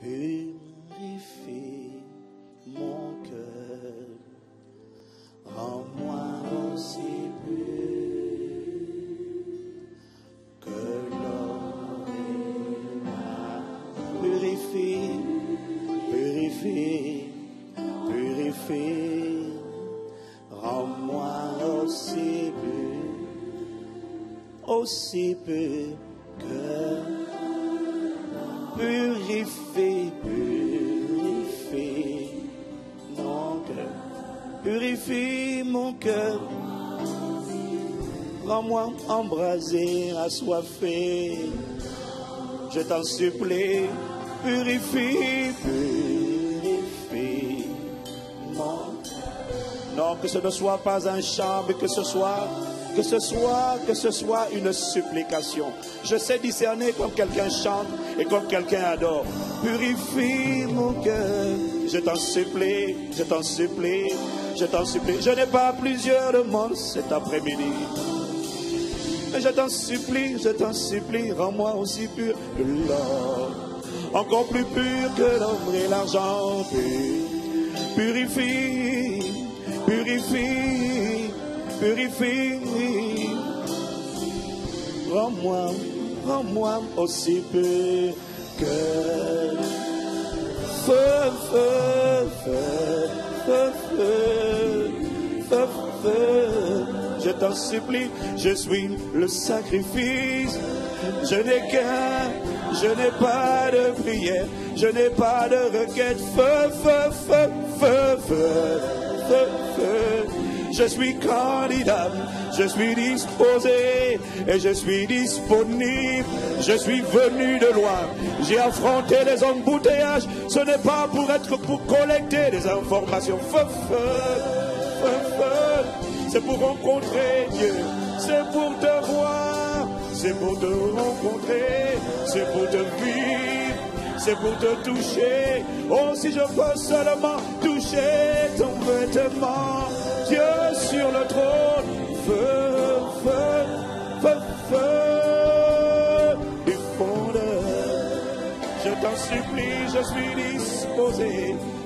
Purifie mon cœur, rends-moi aussi pur que l'or et l'argent. Purifie, purifie, purifie, rends-moi aussi pur que purifie, purifie mon cœur, purifie mon cœur, rends-moi embrasé, assoiffé, je t'en supplie, purifie, purifie mon cœur. Non, que ce ne soit pas un chant, mais que ce soit une supplication. Je sais discerner comme quelqu'un chante et comme quelqu'un adore. Purifie mon cœur. Je t'en supplie, je t'en supplie, je t'en supplie. Je n'ai pas plusieurs demandes cet après-midi. Mais je t'en supplie, rends-moi aussi pur que l'or. Encore plus pur que l'or et l'argent. Purifie, purifie, purifie. Rends-moi aussi pur que feu. Je t'en supplie, je suis le sacrifice. Je n'ai pas de prière, je n'ai pas de requête. Feu. Je suis candidat, je suis disposé et je suis disponible. Je suis venu de loin, j'ai affronté les embouteillages. Ce n'est pas pour collecter des informations. C'est pour rencontrer Dieu, c'est pour te voir, c'est pour te rencontrer, c'est pour te vivre, c'est pour te toucher. Oh, si je peux seulement toucher ton vêtement, Dieu sur le trône, feu du fondeur. Je t'en supplie, je suis disposé,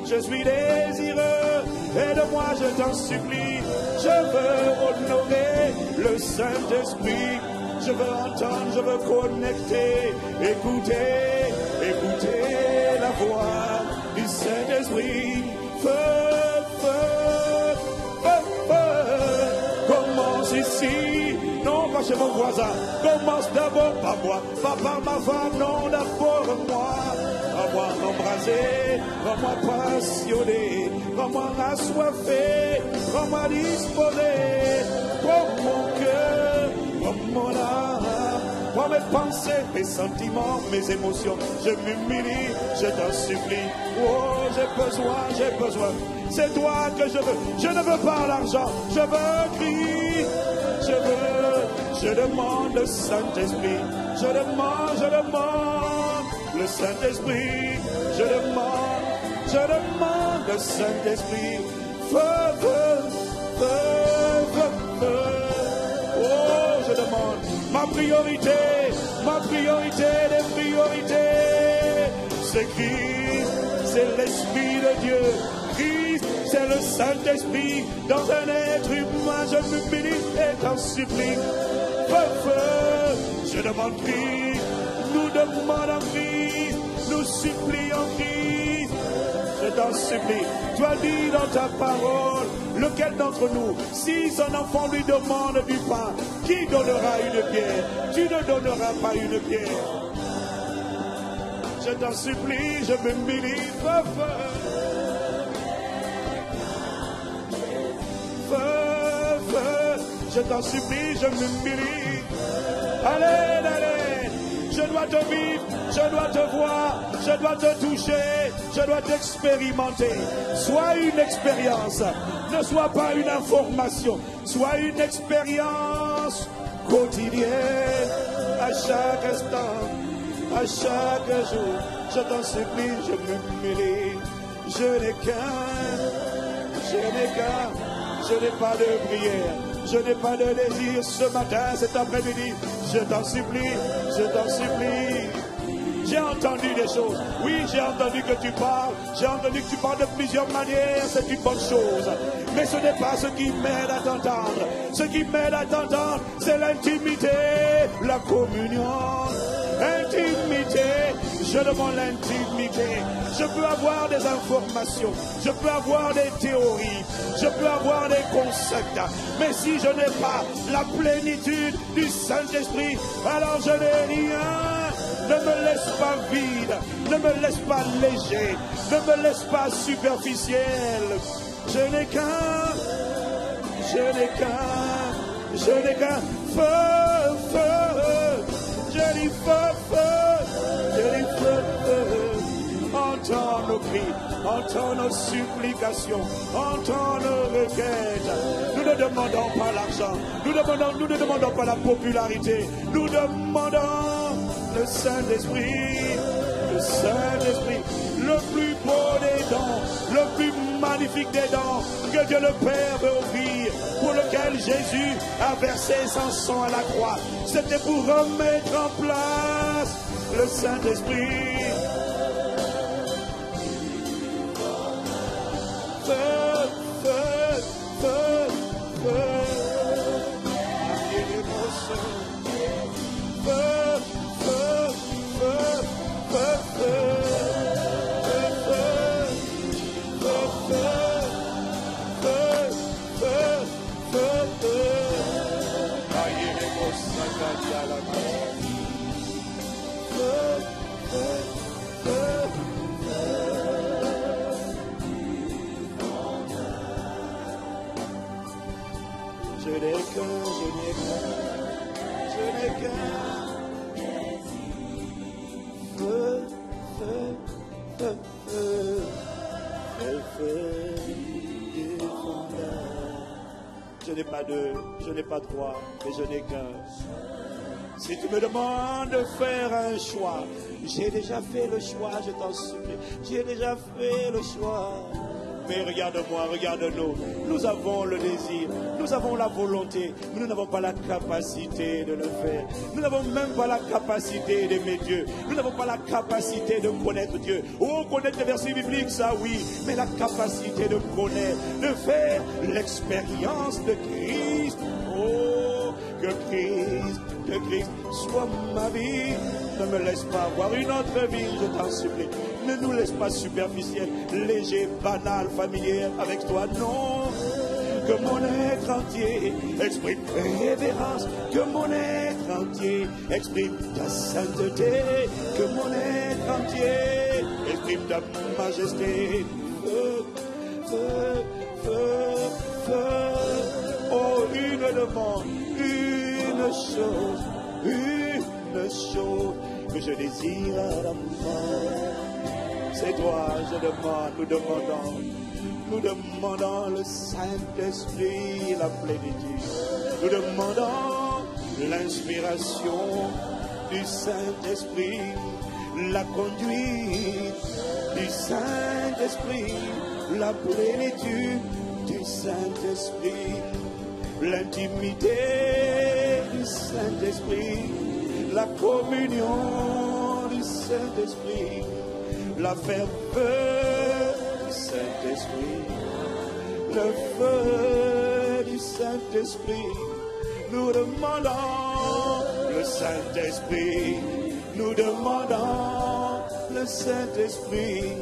je suis désireux, aide-moi, je t'en supplie. Je veux honorer le Saint-Esprit, je veux entendre, je veux connecter, écouter la voix du Saint-Esprit. Commence ici, non pas chez mon voisin, commence d'abord par moi, pas par ma femme, non d'abord moi. Rends-moi embrasé, rends-moi passionné, rends-moi assoiffé, rends-moi disposé. Prends mon cœur, prends mon âme, prends mes pensées, mes sentiments, mes émotions. Je m'humilie, je t'en supplie. Oh, j'ai besoin. C'est toi que je veux. Je ne veux pas l'argent, je veux Christ. Je demande le Saint-Esprit. Je demande le Saint-Esprit. Je demande le Saint-Esprit. Feu. Oh, je demande ma priorité des priorités. C'est Christ, c'est l'Esprit de Dieu. Christ, c'est le Saint-Esprit dans un être humain. Je m'humilie et t'en supplie. Feu. Je demande Christ, nous demandons Christ, nous supplions Christ. Je t'en supplie. Tu as dit dans ta parole, lequel d'entre nous, si son enfant lui demande du pain, qui donnera une pierre? Tu ne donneras pas une pierre. Je t'en supplie, je m'humilie. Feu. Je t'en supplie, je m'humilie. Allez. Je dois te vivre, je dois te voir, je dois te toucher, je dois t'expérimenter. Sois une expérience, ne sois pas une information, sois une expérience quotidienne, à chaque instant, à chaque jour. Je t'en supplie, je m'humilie. Je n'ai pas de prière. Je n'ai pas de désir ce matin, cet après-midi. Je t'en supplie, J'ai entendu des choses. Oui, j'ai entendu que tu parles. J'ai entendu que tu parles de plusieurs manières. C'est une bonne chose. Mais ce n'est pas ce qui m'aide à t'entendre. Ce qui m'aide à t'entendre, c'est l'intimité, la communion. Intimité. Je demande l'intimité. Je peux avoir des informations. Je peux avoir des théories. Je peux avoir des concepts. Mais si je n'ai pas la plénitude du Saint-Esprit, alors je n'ai rien. Ne me laisse pas vide. Ne me laisse pas léger. Ne me laisse pas superficiel. Je n'ai qu'un. Je n'ai qu'un. Je n'ai qu'un feu, feu. Je dis feu, feu. Je dis feu, feu. Entends nos cris. Entends nos supplications, entends nos requêtes. Nous ne demandons pas l'argent, nous ne demandons pas la popularité, nous demandons le Saint-Esprit, le plus beau des dons, le plus magnifique des dons que Dieu le Père veut offrir, pour lequel Jésus a versé son sang à la croix. C'était pour remettre en place le Saint-Esprit. Feu, feu, feu, feu. Feu, feu, feu, feu, je n'ai qu'un. Feu, feu, feu, feu, feu, feu, je n'ai pas deux, je n'ai pas trois, mais je n'ai qu'un. Si tu me demandes de faire un choix, j'ai déjà fait le choix, je t'en supplie. J'ai déjà fait le choix. Mais regarde-moi, regarde-nous. Nous avons le désir, nous avons la volonté, mais nous n'avons pas la capacité de le faire. Nous n'avons même pas la capacité d'aimer Dieu. Nous n'avons pas la capacité de connaître Dieu. Oh, connaître les versets bibliques, ça oui, mais la capacité de connaître, de faire l'expérience de Christ. Oh, que Christ soit ma vie. Ne me laisse pas avoir une autre vie, je t'en supplie. Ne nous laisse pas superficiel, léger, banal, familier avec toi. Non, que mon être entier exprime révérence. Que mon être entier exprime ta sainteté. Que mon être entier exprime ta majesté. Feu, feu, feu, feu. Oh, une demande, une chose que je désire à la mort. C'est toi, je demande, nous demandons le Saint-Esprit, la plénitude. Nous demandons l'inspiration du Saint-Esprit, la conduite du Saint-Esprit, la plénitude du Saint-Esprit, l'intimité du Saint-Esprit, la communion du Saint-Esprit, la ferveur du Saint-Esprit, le feu du Saint-Esprit. Nous demandons le Saint-Esprit, nous demandons le Saint-Esprit,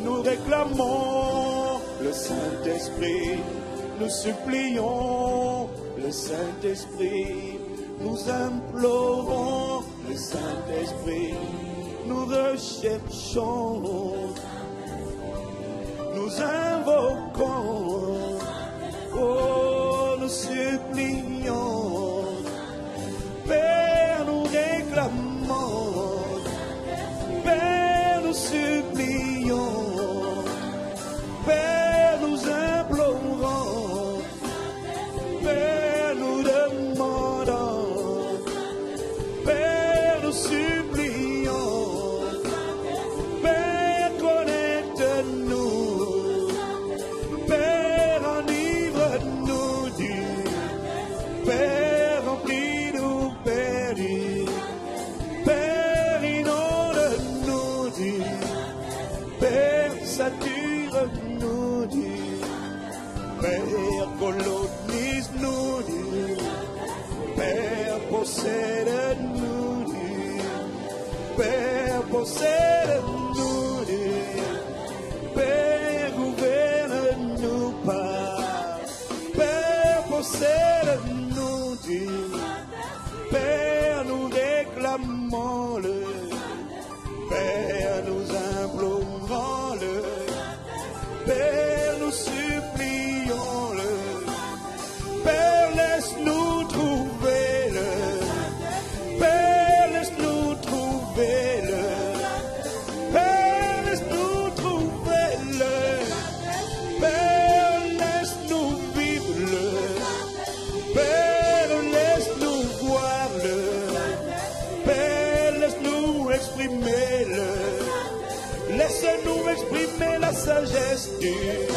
nous réclamons le Saint-Esprit, nous supplions le Saint-Esprit, nous implorons le Saint-Esprit. Nous recherchons, nous invoquons, oh, nous supplions, Père, nous réclamons, Père, nous supplions, Père, nous implorons, Père, nous demandons, Père, nous supplions. Père, colonise-nous, Dieu. Père, possède-nous, Dieu. Père, possède-nous, Dieu. Père, gouverne-nous pas. Père, possède-nous, Dieu. Père, nous réclamons-le. Père, nous implorons-le. Père, nous supplions-le. Père, laisse-nous trouver-le. Père, laisse-nous trouver-le. Père, laisse-nous trouver-le. Père, laisse-nous vivre-le. Père, laisse-nous voir-le. Père, laisse-nous exprimer-le. Laisse-nous exprimer la sagesse de Dieu.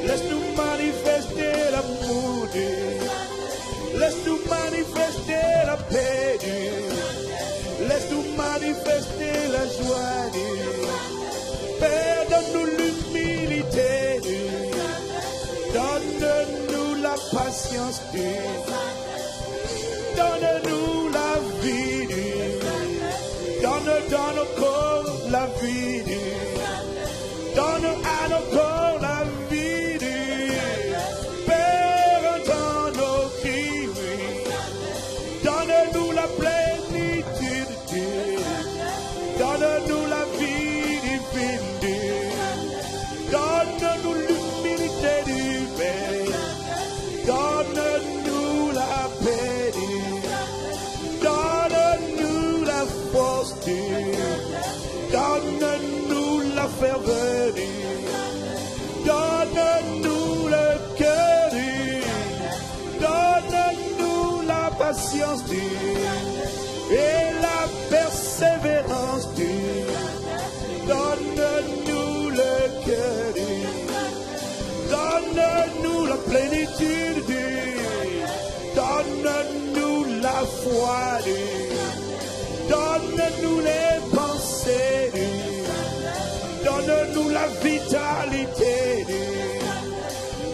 Laisse-nous manifester l'amour de Dieu. Laisse-nous manifester la paix de Dieu. Laisse-nous manifester la joie de Dieu. Père, donne-nous l'humilité de Dieu. Donne-nous la patience de Dieu. Donne-nous la vie de Dieu. Donne dans nos corps la vie de Dieu. Donne à nos corps la vie de Dieu. Père, entends nos cris, oui. Donne-nous la plénitude de Dieu. Donne-nous la vie divine de Dieu. Donne-nous l'humilité du Père. Donne-nous la paix de Dieu. Donne-nous la force de Dieu. Donne-nous la ferveur de Dieu. Donne-nous le cœur de Dieu. Donne-nous la patience de Dieu et la persévérance de Dieu. Donne-nous le cœur de Dieu. Donne-nous la plénitude de Dieu. Donne-nous la foi de Dieu. Donne-nous les pensées de Dieu. Donne-nous la vitalité de Dieu.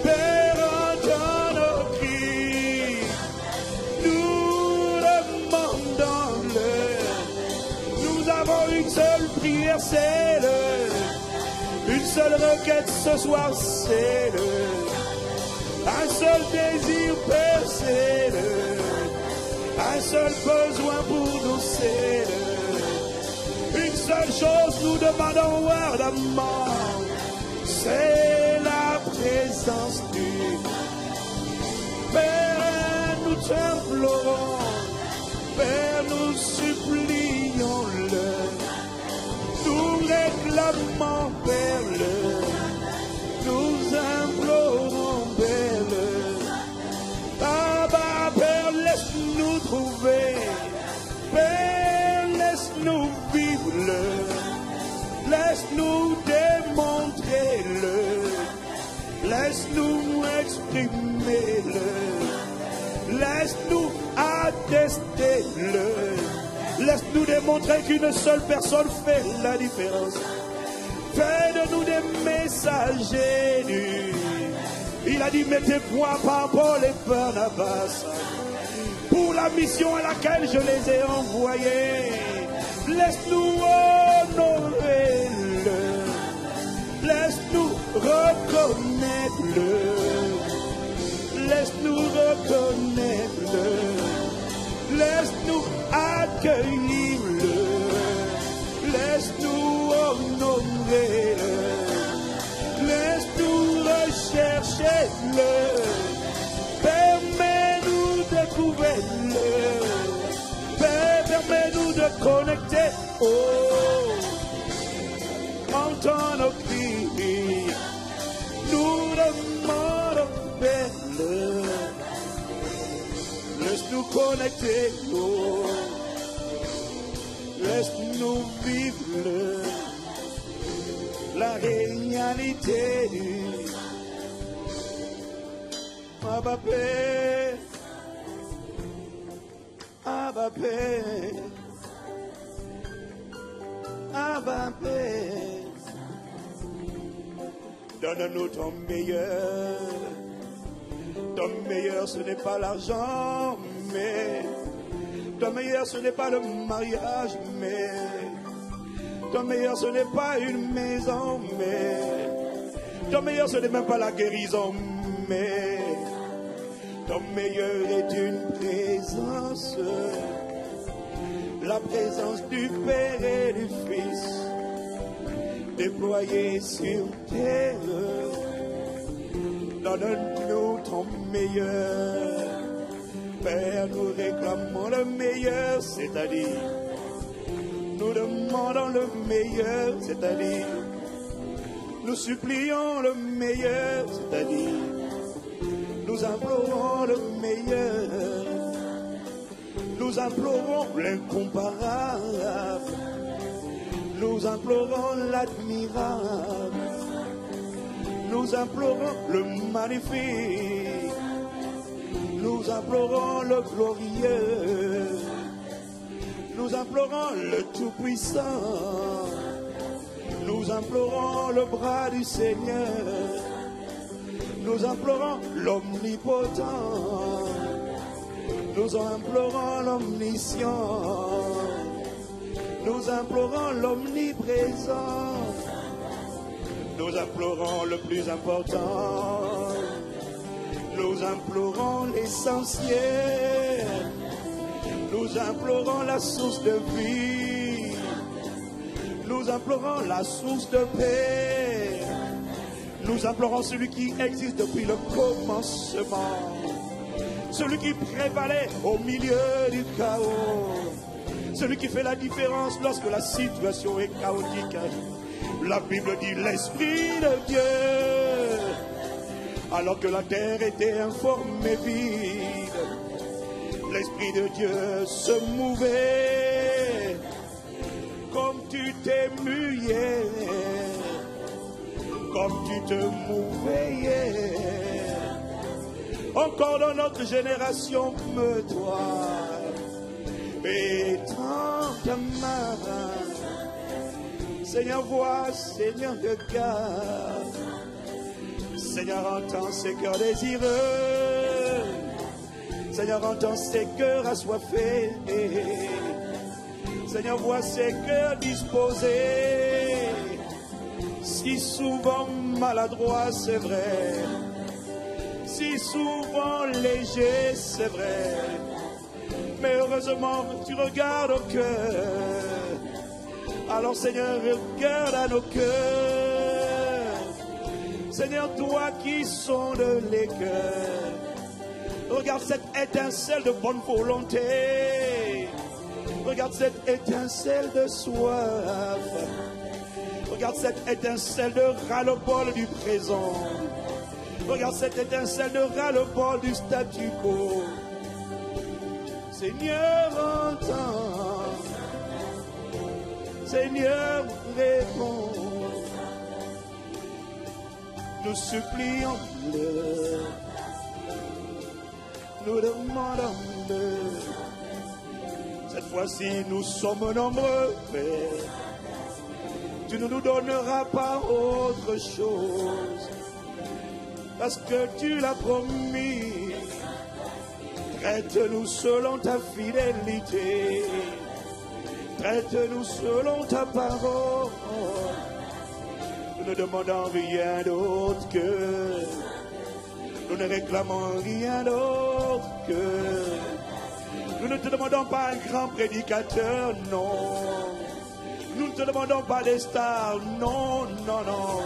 Père, entends nos cris. Nous demandons-le. Nous avons une seule prière, c'est le. Une seule requête ce soir, c'est le. Un seul désir, Père, c'est le. Un seul besoin pour nous, c'est le. Une seule chose nous demandons ardemment, c'est la présence du Père. Nous t'implorons, Père, nous supplions-le. Nous réclamons, Père, le. Nous implorons, Père, le. Abba, Père, laisse-nous trouver. Père, laisse-nous vivre-le. Laisse-nous démontrer-le. Laisse-nous exprimer-le. Laisse-nous attester-le. Laisse-nous démontrer qu'une seule personne fait la différence. Fais de nous des messagers du. Il a dit, mettez-moi par Paul et Barnabas pour la mission à laquelle je les ai envoyés. Laisse-nous honorer-le. Laisse-nous reconnaître-le. Laisse-nous reconnaître-le. Laisse-nous accueillir-le. Laisse-nous honorer-le. Laisse-nous rechercher-le. Permets-nous de trouver-le. Permets-nous de connecter. Oh, entends nos cris. Nous demandons, Père-le. Laisse-nous connecter. Oh, laisse-nous vivre la réalité du Abba Père, Abba Père, Abba Père. Donne-nous ton meilleur. Ton meilleur, ce n'est pas l'argent, mais ton meilleur, ce n'est pas le mariage, mais ton meilleur, ce n'est pas une maison, mais ton meilleur, ce n'est même pas la guérison, mais ton meilleur est une présence, la présence du Père et du Fils, déployée sur terre. Donne-nous ton meilleur. Père, nous réclamons le meilleur, c'est-à-dire nous demandons le meilleur, c'est-à-dire nous supplions le meilleur, c'est-à-dire nous implorons le meilleur, nous implorons l'incomparable, nous implorons l'admirable, nous implorons le magnifique, nous implorons le glorieux, nous implorons le tout-puissant, nous implorons le bras du Seigneur, nous implorons l'omnipotent, nous implorons l'omniscient, nous implorons l'omniprésent, nous implorons le plus important, nous implorons l'essentiel, nous implorons la source de vie, nous implorons la source de paix, nous implorons celui qui existe depuis le commencement, celui qui prévalait au milieu du chaos, celui qui fait la différence lorsque la situation est chaotique. La Bible dit l'Esprit de Dieu, alors que la terre était informe et vide, l'Esprit de Dieu se mouvait comme tu t'es mué, comme tu te mouvais. Encore dans notre génération, meut-toi et tends ta main. Seigneur, vois, Seigneur, regarde. Seigneur, entends ces cœurs désireux. Seigneur, entends ces cœurs assoiffés. Seigneur, vois ces cœurs disposés. Si souvent maladroits, c'est vrai. Si souvent léger, c'est vrai. Mais heureusement, tu regardes au cœur. Alors Seigneur, regarde à nos cœurs. Seigneur, toi qui sondes les cœurs, regarde cette étincelle de bonne volonté. Regarde cette étincelle de soif. Regarde cette étincelle de ras-le-bol du présent. Regarde cette étincelle de ras-le-bol du statu quo. Seigneur, entends. Seigneur, réponds. Nous supplions-le. Nous demandons-le. Cette fois-ci, nous sommes nombreux, Père. Tu ne nous donneras pas autre chose. Parce que tu l'as promis. Traite-nous selon ta fidélité. Traite-nous selon ta parole. Nous ne demandons rien d'autre que. Nous ne réclamons rien d'autre que. Nous ne te demandons pas un grand prédicateur, non. Nous ne te demandons pas des stars, non, non, non.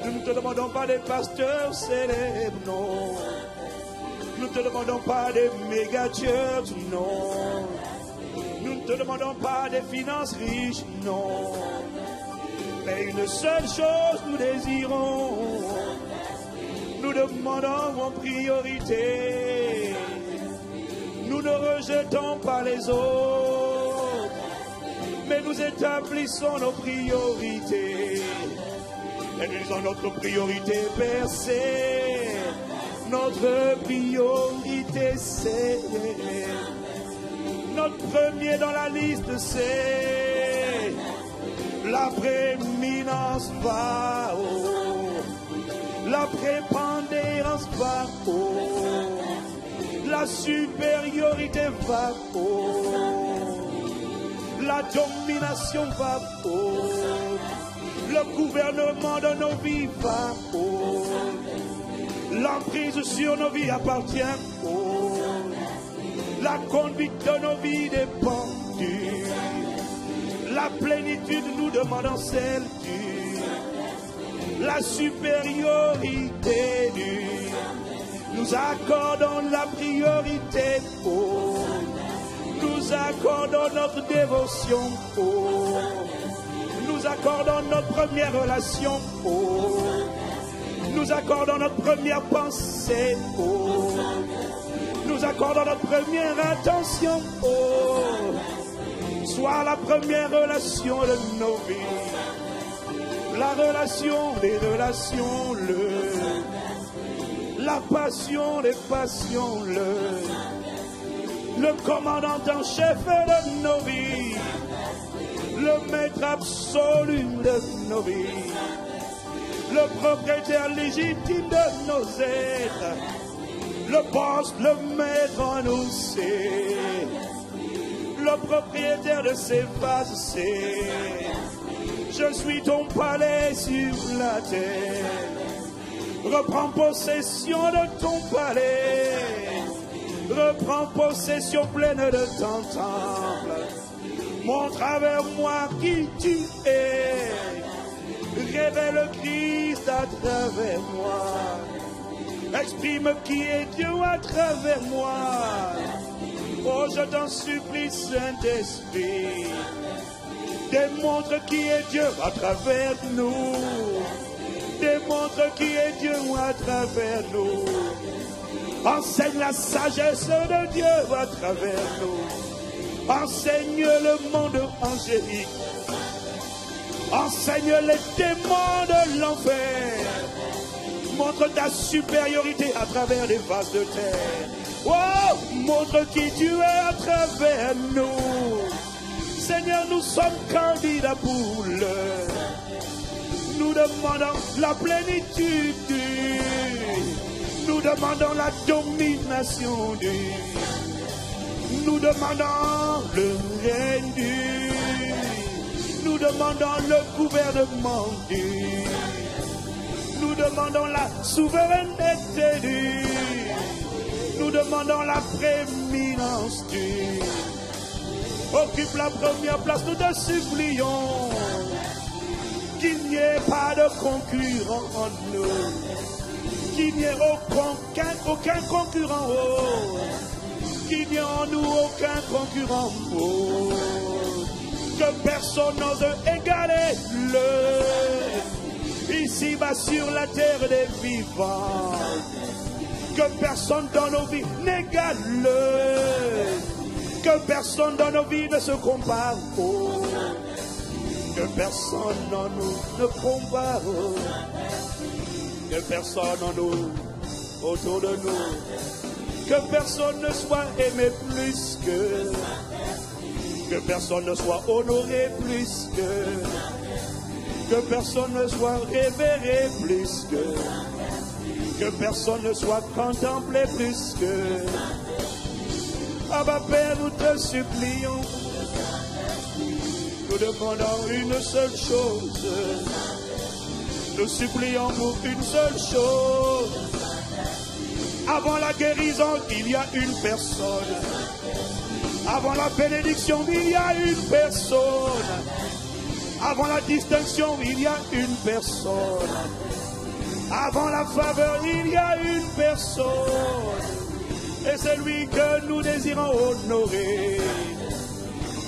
Nous ne te demandons pas des pasteurs célèbres, non. Nous ne te demandons pas des méga-church, non. Nous ne te demandons pas des finances riches, non. Mais une seule chose nous désirons. Nous demandons en priorité. Nous ne rejetons pas les autres, mais nous établissons nos priorités. Et nous disons notre priorité, Père, c'est notre priorité, c'est notre premier dans la liste, c'est la prééminence va. La prépondérance va haut. La supériorité va haut. La domination va haut. Le gouvernement de nos vies va haut. L'emprise sur nos vies appartient haut. La conduite de nos vies dépend du. La plénitude nous demandons celle du. La supériorité du. Nous accordons la priorité haut. Nous accordons notre dévotion haut. Nous accordons notre première relation haut. Nous accordons notre première pensée haut. Nous accordons notre première attention haut. Soit la première relation de nos vies. La relation des relations, la passion des passions, le commandant en chef de nos vies, le maître absolu de nos vies, le propriétaire légitime de nos êtres, le boss, le maître en nous, c'est le propriétaire de ces vases, c'est je suis ton palais sur la terre. Reprends possession de ton palais. Reprends possession pleine de ton temple. Montre avec moi qui tu es. Révèle le Christ à travers moi. Exprime qui est Dieu à travers moi. Oh, je t'en supplie, Saint-Esprit. Démontre qui est Dieu à travers nous. Démontre qui est Dieu à travers nous. Enseigne la sagesse de Dieu à travers nous. Enseigne le monde angélique. Enseigne les démons de l'enfer. Montre ta supériorité à travers les vases de terre. Oh, montre qui tu es à travers nous. Seigneur, nous sommes candidats pour l'heure. Nous demandons la plénitude. Nous demandons la domination. Nous demandons le règne. Nous demandons le gouvernement. Nous demandons la souveraineté. Nous demandons la prééminence. Occupe la première place, nous te supplions. Qu'il n'y ait pas de concurrent en nous. Qu'il n'y ait aucun concurrent. Oh. Qu'il n'y ait en nous aucun concurrent. Oh. Que personne n'ose égaler le. Ici-bas sur la terre des vivants. Que personne dans nos vies n'égale le. Que personne dans nos vies ne se compare. Oh. Que personne en nous ne compare. Que personne en nous, autour de nous. Que personne ne soit aimé plus que. Que personne ne soit honoré plus que. Que personne ne soit révéré plus que. Que personne ne soit contemplé plus que. Abba Père, nous te supplions. Nous demandons une seule chose. Nous supplions pour une seule chose. Avant la guérison, il y a une personne. Avant la bénédiction, il y a une personne. Avant la distinction, il y a une personne. Avant la faveur, il y a une personne. Et c'est lui que nous désirons honorer.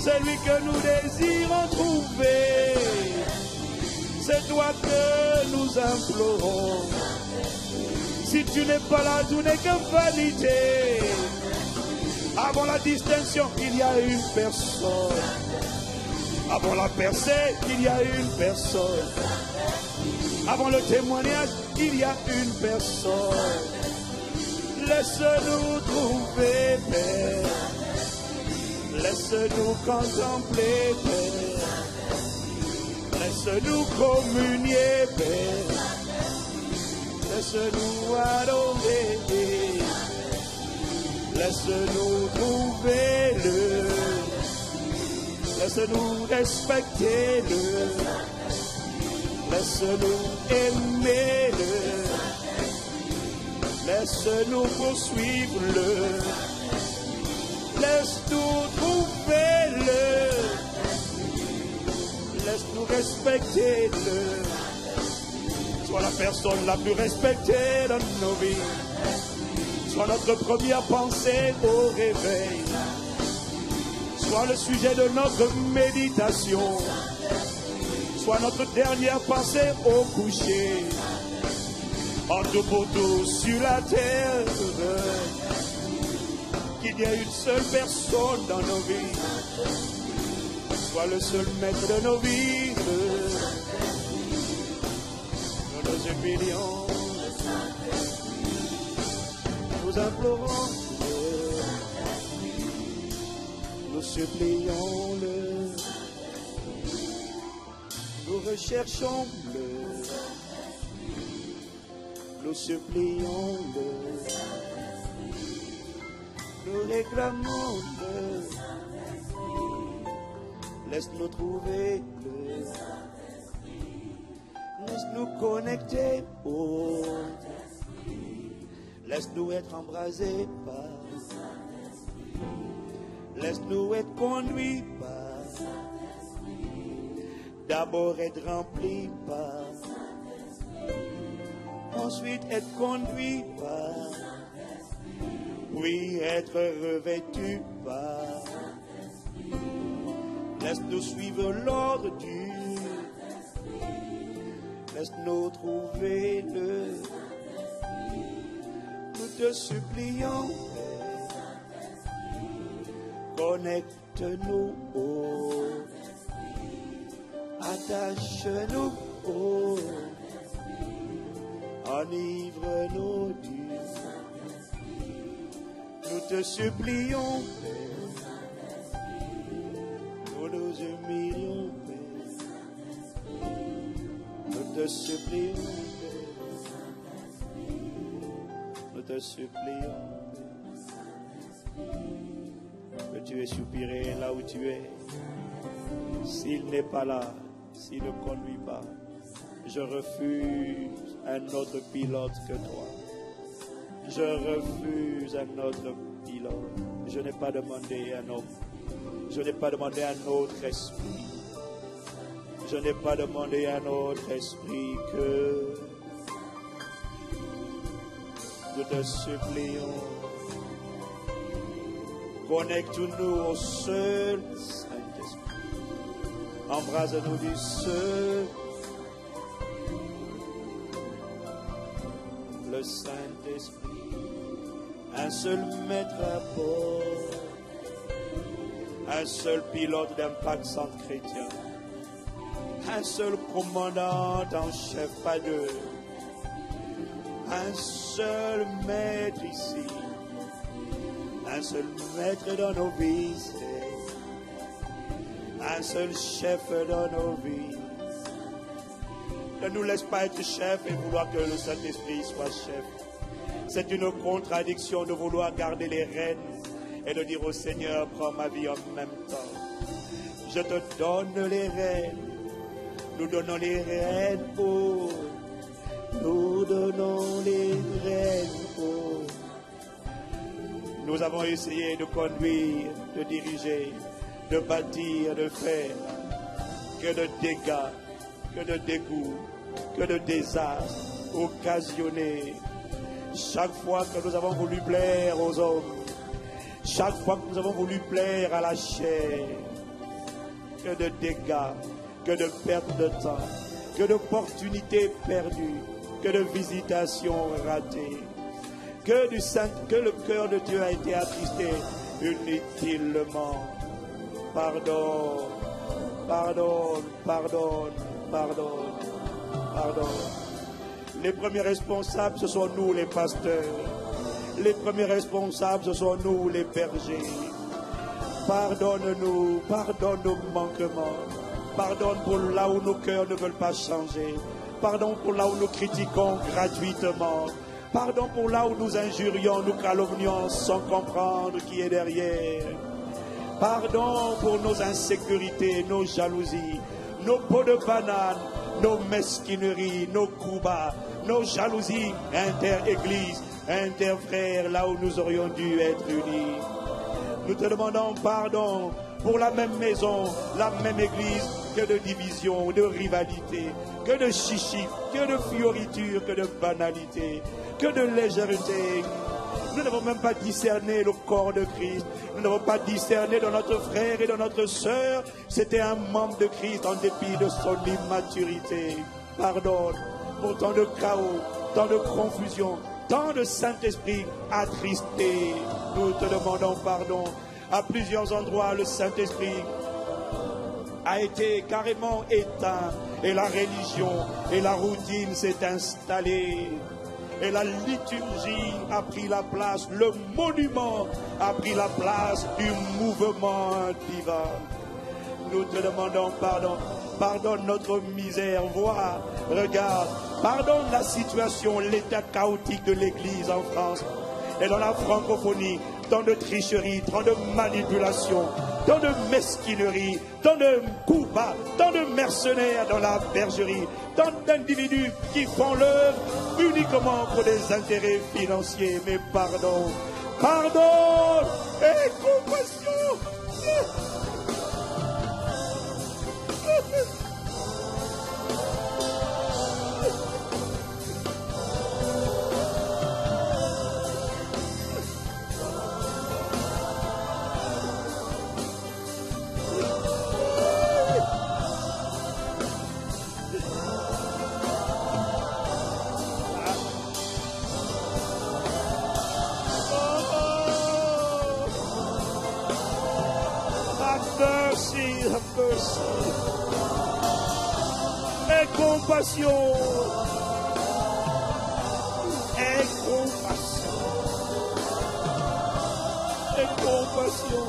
C'est lui que nous désirons trouver. C'est toi que nous implorons. Si tu n'es pas là, tout n'est que vanité. Avant la distinction, il y a une personne. Avant la percée, il y a une personne. Avant le témoignage, il y a une personne. Laisse-nous trouver, Père. Laisse-nous contempler, Père. Laisse-nous communier, Père. Laisse-nous adorer. Laisse-nous trouver-le. Laisse-nous respecter-le. Laisse-nous aimer-le. Laisse-nous poursuivre-le. Laisse-nous trouver-le. Laisse-nous respecter-le. Sois la personne la plus respectée dans nos vies. Sois notre première pensée au réveil. Sois le sujet de notre méditation. Sois notre dernière pensée au coucher. En tout pour tout sur la terre. Qu'il y ait une seule personne dans nos vies. Sois le seul maître de nos vies. Nous nous humilions. Nous implorons. Nous supplions-le. Nous recherchons-le. Nous supplions-le. Nous réclamons-le. Laisse-nous trouver-le. Laisse-nous connecter au. Laisse-nous être embrasés par. Laisse-nous être conduits par. D'abord être remplis par. Ensuite être conduits par. Puis être revêtus par. Laisse-nous suivre l'ordre du. Laisse-nous trouver-le. Nous te supplions. Connecte-nous, oh. Attache-nous, oh. Enivre-nous du. Nous te supplions, nous nous humilions, nous te supplions, nous te supplions. Que tu es soupiré là où tu es. S'il n'est pas là, s'il ne conduit pas, je refuse un autre pilote que toi. Je refuse un autre pilote. Je n'ai pas demandé un homme. Je n'ai pas demandé un autre esprit. Je n'ai pas demandé un autre esprit que nous te supplions. Connecte-nous au seul Saint-Esprit. Embrase-nous du seul, le Saint-Esprit. Un seul maître à bord. Un seul pilote d'Impact Centre Chrétien. Un seul commandant en chef, pas deux. Un seul maître ici. Un seul maître dans nos vies, un seul chef dans nos vies. Ne nous laisse pas être chef et vouloir que le Saint-Esprit soit chef. C'est une contradiction de vouloir garder les rênes et de dire au Seigneur, prends ma vie en même temps. Je te donne les rênes. Nous donnons les rênes, oh. Nous donnons les rênes, oh. Nous avons essayé de conduire, de diriger, de bâtir, de faire. Que de dégâts, que de dégoûts, que de désastres occasionnés. Chaque fois que nous avons voulu plaire aux hommes, chaque fois que nous avons voulu plaire à la chair, que de dégâts, que de perte de temps, que d'opportunités perdues, que de visitations ratées. Que le cœur de Dieu a été attristé inutilement. Pardonne, pardonne, pardonne, pardonne, pardonne. Les premiers responsables, ce sont nous les pasteurs. Les premiers responsables, ce sont nous les bergers. Pardonne-nous, pardonne nos manquements. Pardonne pour là où nos cœurs ne veulent pas changer. Pardon pour là où nous critiquons gratuitement. Pardon pour là où nous injurions, nous calomnions sans comprendre qui est derrière. Pardon pour nos insécurités, nos jalousies, nos pots de banane, nos mesquineries, nos coups bas, nos jalousies inter-églises, inter-frères, là où nous aurions dû être unis. Nous te demandons pardon pour la même maison, la même église, que de division, de rivalité, que de chichi, que de fioriture, que de banalité, que de légèreté. Nous n'avons même pas discerné le corps de Christ. Nous n'avons pas discerné dans notre frère et dans notre sœur. C'était un membre de Christ en dépit de son immaturité. Pardonne pour tant de chaos, tant de confusion, tant de Saint-Esprit attristé. Nous te demandons pardon. À plusieurs endroits, le Saint-Esprit a été carrément éteint et la religion et la routine s'est installée. Et la liturgie a pris la place, le monument a pris la place du mouvement divin. Nous te demandons pardon. Pardonne notre misère, vois, regarde. Pardonne la situation, l'état chaotique de l'Église en France et dans la francophonie. Tant de tricherie, tant de manipulation, tant de mesquinerie, tant de coups bas, tant de mercenaires dans la bergerie, tant d'individus qui font l'œuvre uniquement pour des intérêts financiers. Mais pardon, pardon et compassion. Et compassion. Et compassion. Et compassion.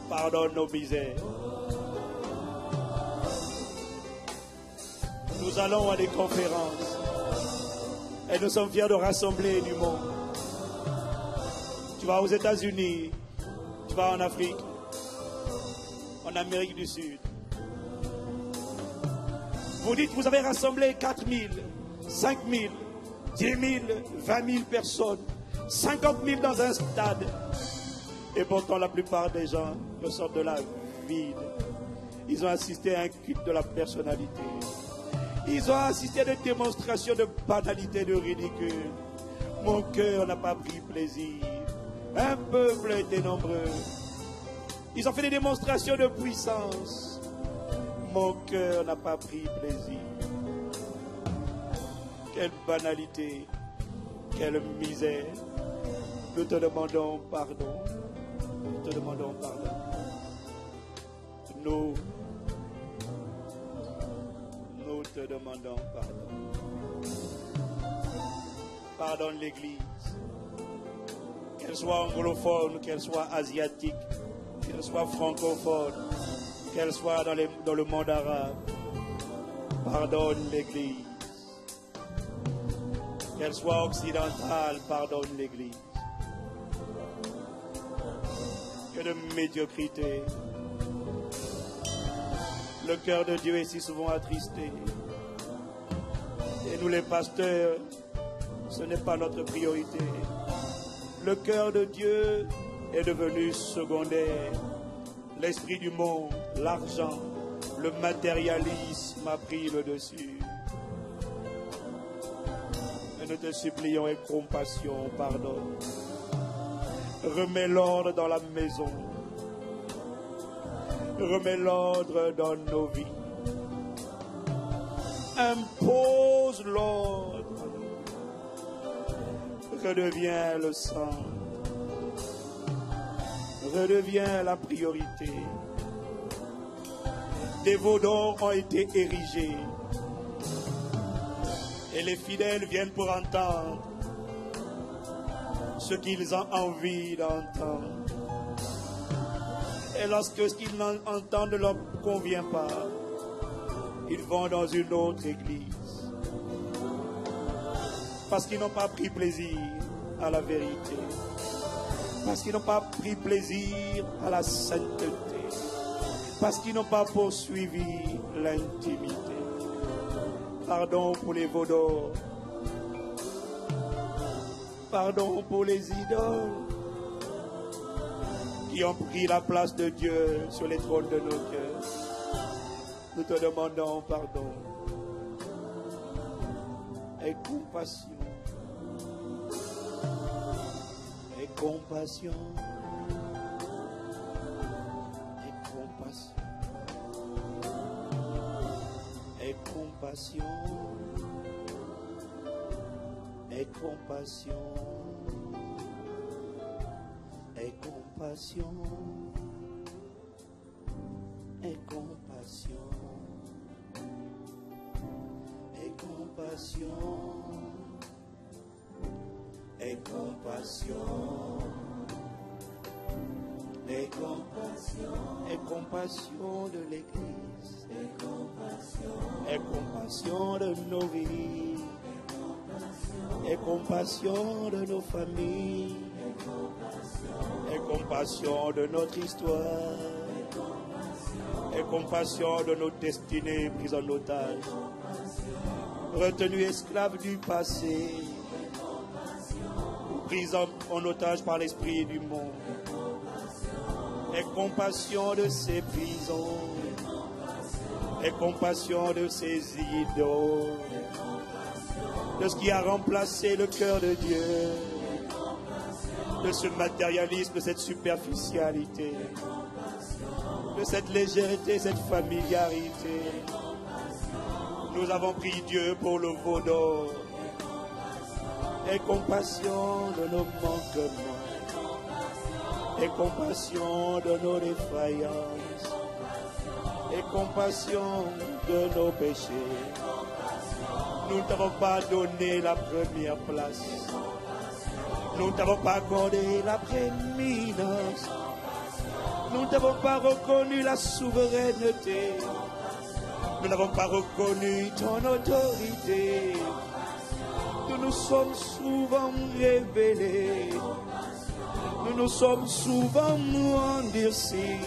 Pardonne nos misères. Nous allons à des conférences et nous sommes fiers de rassembler du monde. Tu vas aux États-Unis, tu vas en Afrique, en Amérique du Sud. Vous dites, vous avez rassemblé 4 000, 5 000, 10 000, 20 000 personnes, 50 000 dans un stade. Et pourtant, la plupart des gens ressortent de là vides. Ils ont assisté à un culte de la personnalité. Ils ont assisté à des démonstrations de banalité, de ridicule. Mon cœur n'a pas pris plaisir. Un peuple était nombreux. Ils ont fait des démonstrations de puissance. Mon cœur n'a pas pris plaisir. Quelle banalité, quelle misère. Nous te demandons pardon. Nous te demandons pardon. Nous te demandons pardon. Pardonne l'Église. Qu'elle soit anglophone, qu'elle soit asiatique, qu'elle soit francophone, qu'elle soit dans le monde arabe. Pardonne l'Église. Qu'elle soit occidentale, pardonne l'Église. Que de médiocrité. Le cœur de Dieu est si souvent attristé. Et nous les pasteurs, ce n'est pas notre priorité. Le cœur de Dieu est devenu secondaire. L'esprit du monde, l'argent, le matérialisme a pris le dessus. Et nous te supplions, aie compassion, pardonne. Remets l'ordre dans la maison. Remets l'ordre dans nos vies. Impose l'ordre. Redeviens le sang. Redeviens la priorité. Des veaux d'or ont été érigés. Et les fidèles viennent pour entendre ce qu'ils ont envie d'entendre. Et lorsque ce qu'ils entendent ne leur convient pas, ils vont dans une autre église. Parce qu'ils n'ont pas pris plaisir à la vérité. Parce qu'ils n'ont pas pris plaisir à la sainteté. Parce qu'ils n'ont pas poursuivi l'intimité. Pardon pour les veaux d'or. Pardon pour les idoles qui ont pris la place de Dieu sur les trônes de nos cœurs. Nous te demandons pardon et compassion. Et compassion. Et compassion. Et compassion. Et compassion. Et compassion. Et compassion. Et compassion. Et compassion. Et compassion. Et compassion de l'Église. Et compassion. Et compassion de nos vies. Et compassion de nos familles. Et compassion de notre histoire. Et compassion de nos destinées prises en otage. Retenus esclaves du passé. Pris en otage par l'esprit du monde. Et compassion de ces prisons. Et compassion de ces idoles. De ce qui a remplacé le cœur de Dieu. De ce matérialisme, de cette superficialité. De cette légèreté, cette familiarité. Nous avons pris Dieu pour le veau d'or. Et compassion de nos manquements. Et compassion de nos défaillances. Et compassion de nos péchés. Nous ne t'avons pas donné la première place. Nous ne t'avons pas accordé la prééminence. Nous ne t'avons pas reconnu la souveraineté. Nous n'avons pas reconnu ton autorité. Nous nous sommes souvent révélés. Nous nous sommes souvent endurcis.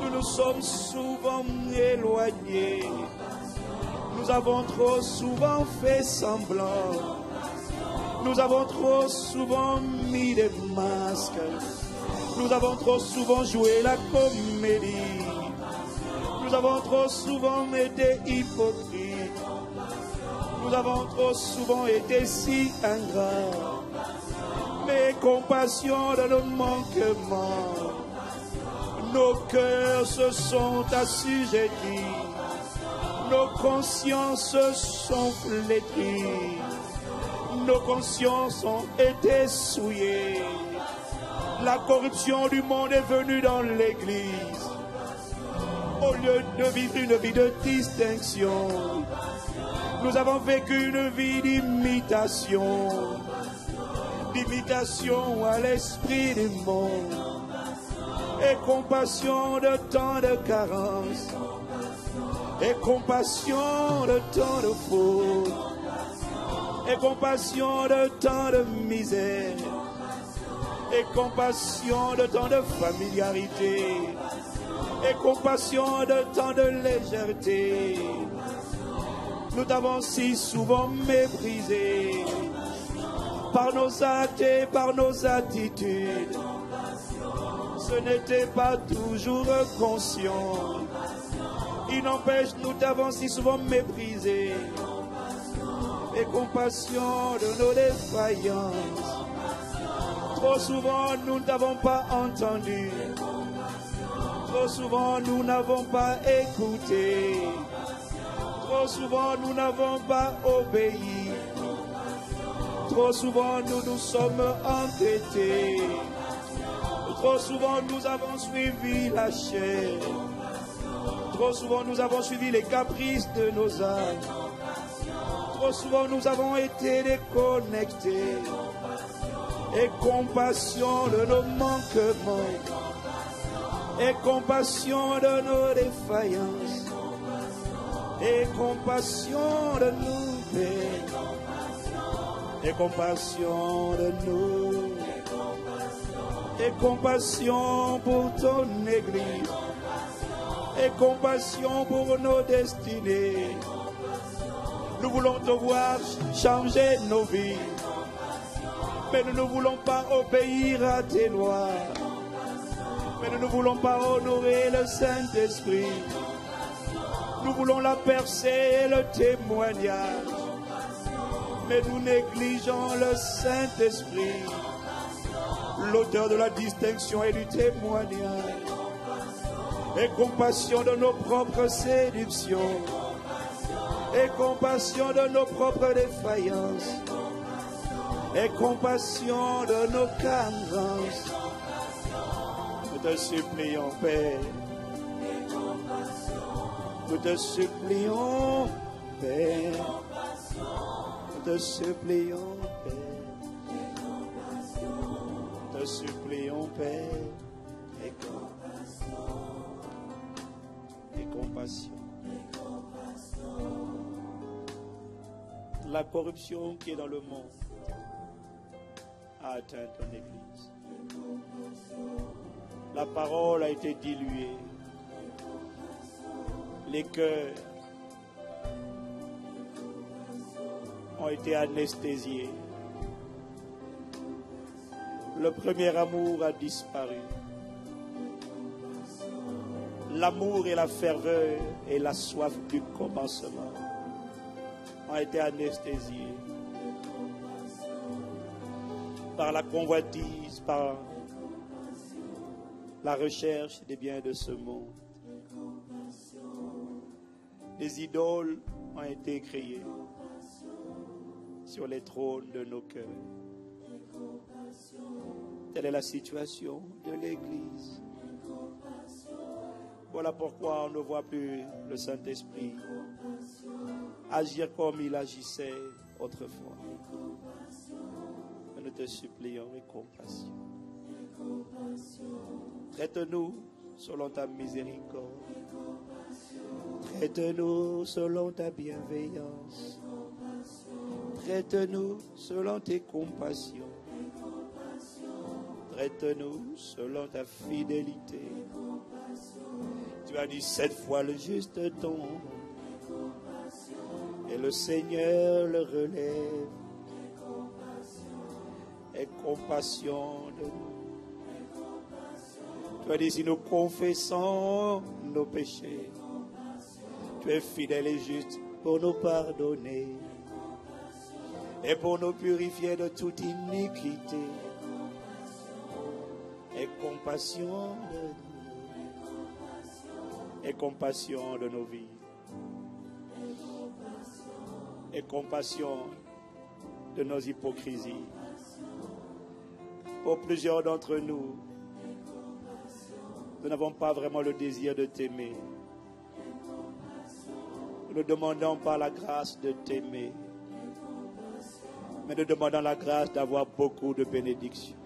Nous nous sommes souvent éloignés. Nous avons trop souvent fait semblant. Nous avons trop souvent mis des masques. Nous avons trop souvent joué la comédie. Nous avons trop souvent été hypocrites. Nous avons trop souvent été si ingrats. Mais compassion de nos manquements. Nos cœurs se sont assujettis. Nos consciences se sont flétries. Nos consciences ont été souillées. La corruption du monde est venue dans l'Église. Au lieu de vivre une vie de distinction, nous avons vécu une vie d'imitation. D'imitation à l'esprit du monde. Et compassion de tant de carences. Et compassion de tant de fautes. Et compassion de tant de misère. Et compassion de tant de familiarité. Et compassion de tant de légèreté. Nous t'avons si souvent méprisé par nos actes et par nos attitudes. Ce n'était pas toujours conscient. Il n'empêche, nous t'avons si souvent méprisé. Et compassion de nos défaillances. Trop souvent, nous ne t'avons pas entendu. Trop souvent, nous n'avons pas écouté. Trop souvent, nous n'avons pas obéi. Trop souvent, nous nous sommes entêtés. Trop souvent, nous avons suivi la chair. Trop souvent, nous avons suivi les caprices de nos âmes. Trop souvent, nous avons été déconnectés. Et compassion de nos manquements. Et compassion de nos défaillances. Et compassion de nos peines. Et compassion de nous. Et compassion pour ton Église. Et compassion pour nos destinées. Nous voulons te voir changer nos vies. Mais nous ne voulons pas obéir à tes lois. Mais nous ne voulons pas honorer le Saint-Esprit. Nous voulons la percée et le témoignage. Mais nous négligeons le Saint-Esprit, l'auteur de la distinction et du témoignage. Et compassion de nos propres séductions. Et compassion de nos propres défaillances. Et compassion de nos carences. Nous te supplions, Père. Nous te supplions, Père. Nous te supplions, Père. Nous te supplions, Père. Et compassion. La corruption qui est dans le monde a atteint ton Église. La parole a été diluée. Les cœurs ont été anesthésiés. Le premier amour a disparu. L'amour et la ferveur et la soif du commencement ont été anesthésiés par la convoitise, par la recherche des biens de ce monde. Des idoles ont été créées sur les trônes de nos cœurs. Telle est la situation de l'Église. Voilà pourquoi on ne voit plus le Saint-Esprit agir comme il agissait autrefois. Nous te supplions et compassion. Traite-nous selon ta miséricorde. Traite-nous selon ta bienveillance. Traite-nous selon tes compassions. Traite-nous selon ta fidélité. Tu as dit 7 fois le juste tombe. Et le Seigneur le relève. Et compassion de nous. Tu as dit si nous confessons nos péchés, tu es fidèle et juste pour nous pardonner et pour nous purifier de toute iniquité. Et compassion de nous. Et compassion de nos vies. Et compassion de nos hypocrisies. Pour plusieurs d'entre nous, nous n'avons pas vraiment le désir de t'aimer. Nous ne demandons pas la grâce de t'aimer, mais nous demandons la grâce d'avoir beaucoup de bénédictions.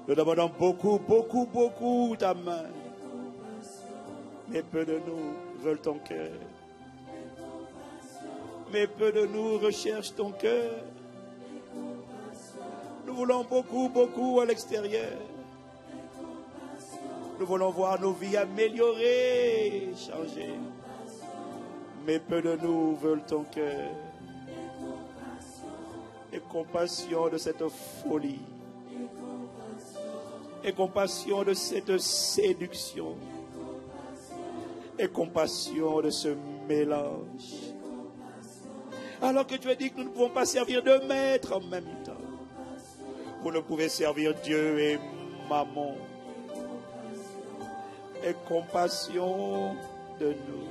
Nous demandons beaucoup ta main. Mais peu de nous veulent ton cœur. Mais peu de nous recherchent ton cœur. Nous voulons beaucoup à l'extérieur. Nous voulons voir nos vies améliorées, changer. Mais peu de nous veulent ton cœur. Et compassion de cette folie. Aie compassion de cette séduction. Aie compassion de ce mélange. Alors que tu as dit que nous ne pouvons pas servir deux maîtres en même temps. Vous ne pouvez servir Dieu et Mammon. Aie compassion de nous.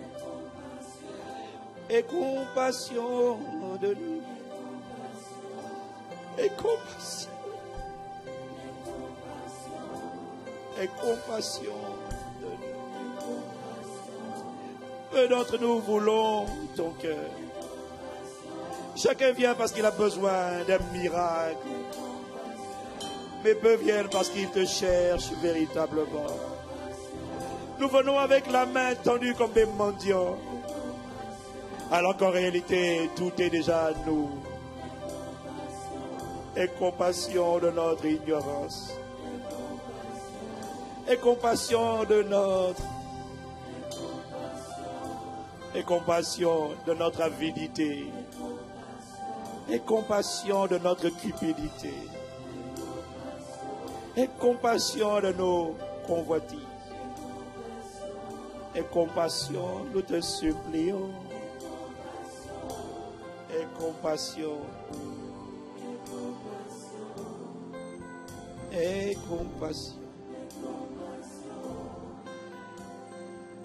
Aie compassion de nous. Aie compassion. Aie compassion de nous. Peu d'entre nous voulons ton cœur. Chacun vient parce qu'il a besoin d'un miracle. Mais peu viennent parce qu'ils te cherchent véritablement. Nous venons avec la main tendue comme des mendiants. Alors qu'en réalité, tout est déjà à nous. Aie compassion de notre ignorance. Aie compassion de notre... Aie compassion de notre avidité. Aie compassion de notre cupidité. Aie compassion de nos convoitises. Aie compassion, nous te supplions. Aie compassion. Aie compassion.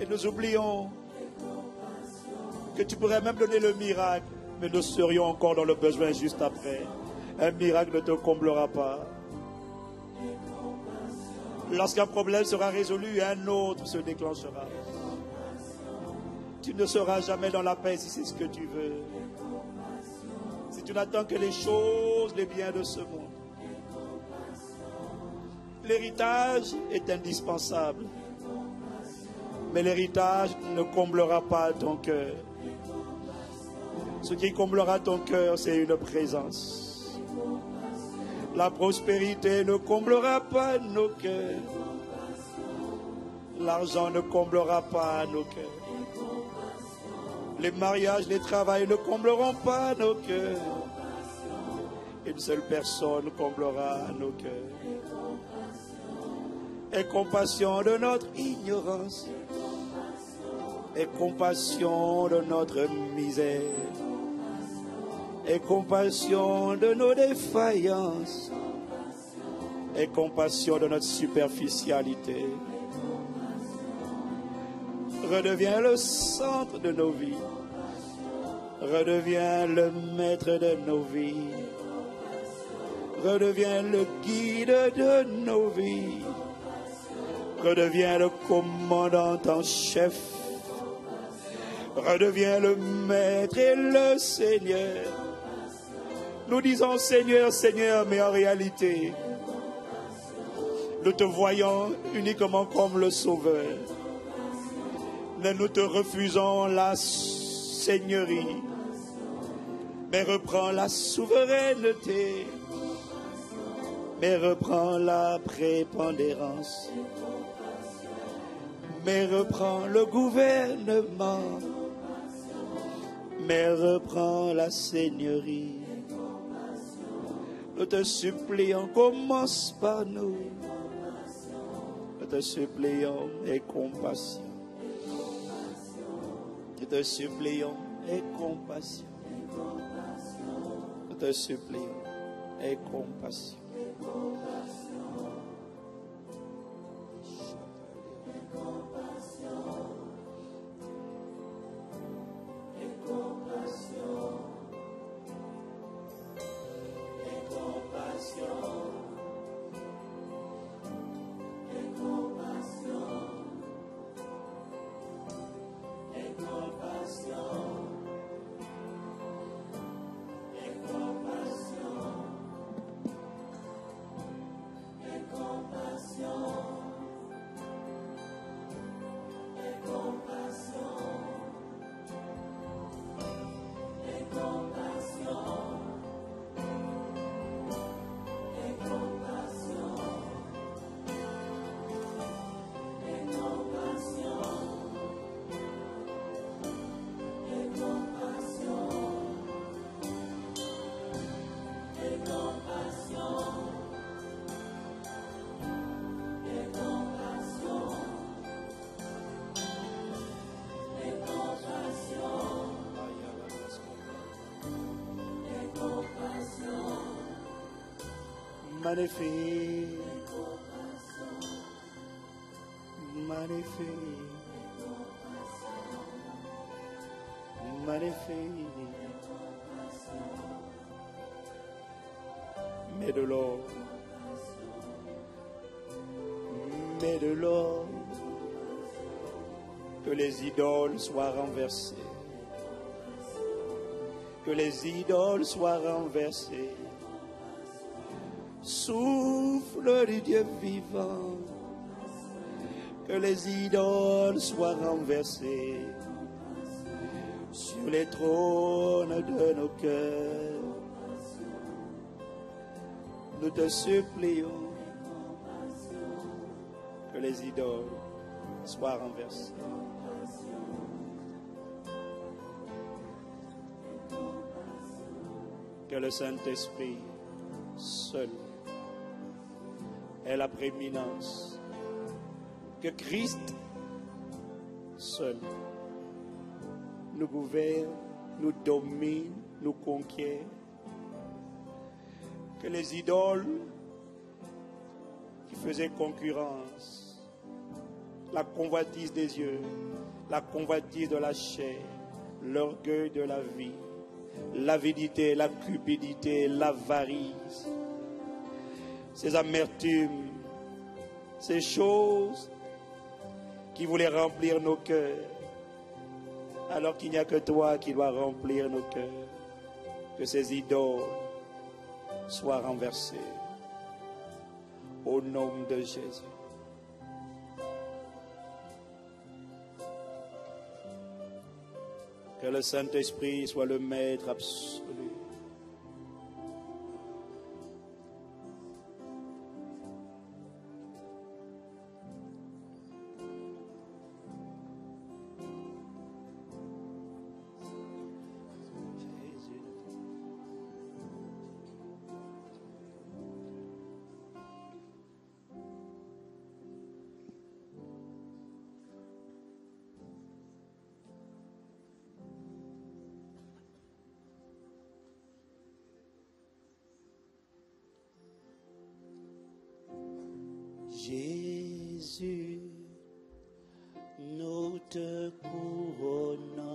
Et nous oublions que tu pourrais même donner le miracle, mais nous serions encore dans le besoin juste après. Un miracle ne te comblera pas. Lorsqu'un problème sera résolu, un autre se déclenchera. Tu ne seras jamais dans la paix si c'est ce que tu veux. Si tu n'attends que les choses, les biens de ce monde. L'héritage est indispensable. Mais l'héritage ne comblera pas ton cœur. Ce qui comblera ton cœur, c'est une présence. La prospérité ne comblera pas nos cœurs. L'argent ne comblera pas nos cœurs. Les mariages, les travails ne combleront pas nos cœurs. Une seule personne comblera nos cœurs. Aie compassion de notre ignorance. Aie compassion de notre misère. Aie compassion de nos défaillances. Aie compassion de notre superficialité. Redeviens le centre de nos vies. Redeviens le maître de nos vies. Redeviens le guide de nos vies. Redeviens le commandant en chef. Redeviens le maître et le Seigneur. Nous disons Seigneur, Seigneur, mais en réalité, nous te voyons uniquement comme le Sauveur. Mais nous te refusons la seigneurie, mais reprends la souveraineté, mais reprends la prépondérance, mais reprends le gouvernement, mais reprends la seigneurie. Nous te supplions, commence par nous. Nous te supplions, aie compassion. Nous te supplions, aie compassion. Nous te supplions, aie compassion. magnifique, magnifique, magnifique. Mais de l'or, mais de l'or, que les idoles soient renversées, que les idoles soient renversées. Souffle du Dieu vivant, que les idoles soient renversées sur les trônes de nos cœurs. Nous te supplions que les idoles soient renversées. Que le Saint-Esprit seul ait la prééminence. Que Christ seul nous gouverne, nous domine, nous conquiert. Que les idoles qui faisaient concurrence, la convoitise des yeux, la convoitise de la chair, l'orgueil de la vie, l'avidité, la cupidité, l'avarice, ces amertumes, ces choses qui voulaient remplir nos cœurs, alors qu'il n'y a que toi qui dois remplir nos cœurs. Que ces idoles soient renversées au nom de Jésus. Que le Saint-Esprit soit le maître absolu. Jésus, nous te couronnons,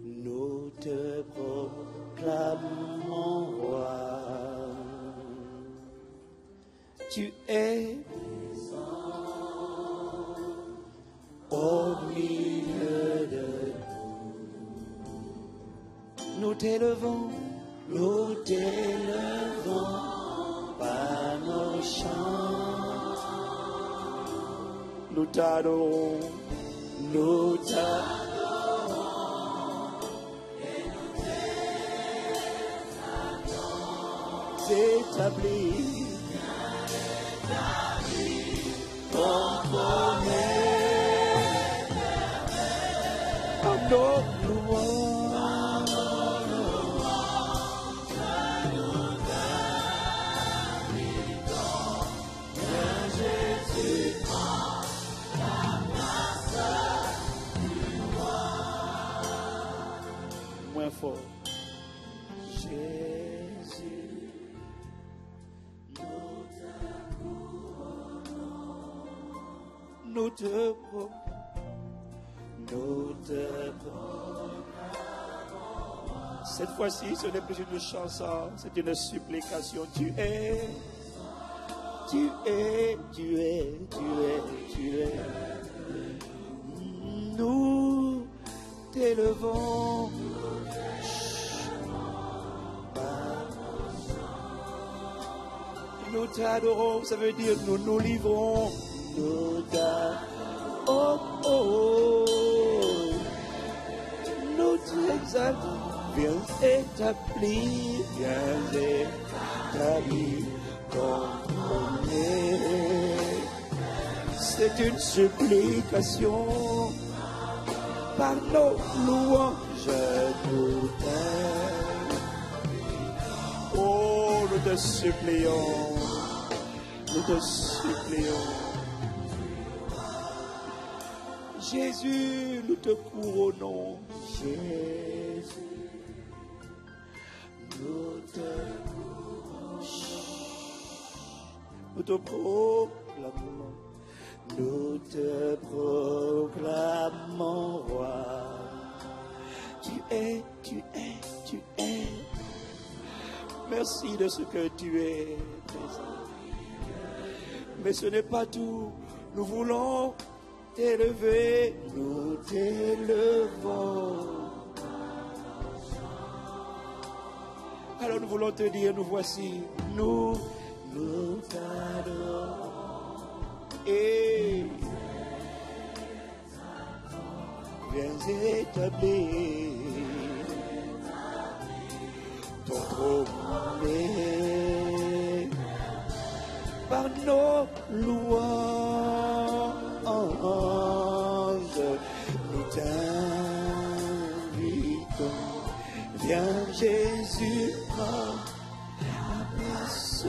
nous te proclamons roi. Tu es au milieu de nous. Nous t'élevons, nous t'élevons par nos chants. Nous t'adorons, nous t'adorons et nous t'établis. Ton promesse en nos louanges. Moins fort. Jésus, nous te Cette fois-ci, ce n'est plus une chanson, c'est une supplication. Tu es. Nous t'élevons. Nous t'adorons, ça veut dire nous nous livrons. Nous t'adorons. Nous t'exaltons. Viens établir ton promesse. C'est une supplication par nos louanges nous t'aime. Oh, nous te supplions, nous te supplions. Jésus, nous te couronnons. Jésus, Nous te proclamons, nous te proclamons, roi. Tu es, tu es, tu es. Merci de ce que tu es présent. Mais ce n'est pas tout. Nous voulons t'élever, nous t'élevons. Alors nous voulons te dire, nous voici, nous t'adorons. Et viens établir ton trône par nos louanges. Nous t'invitons, viens Jésus, la place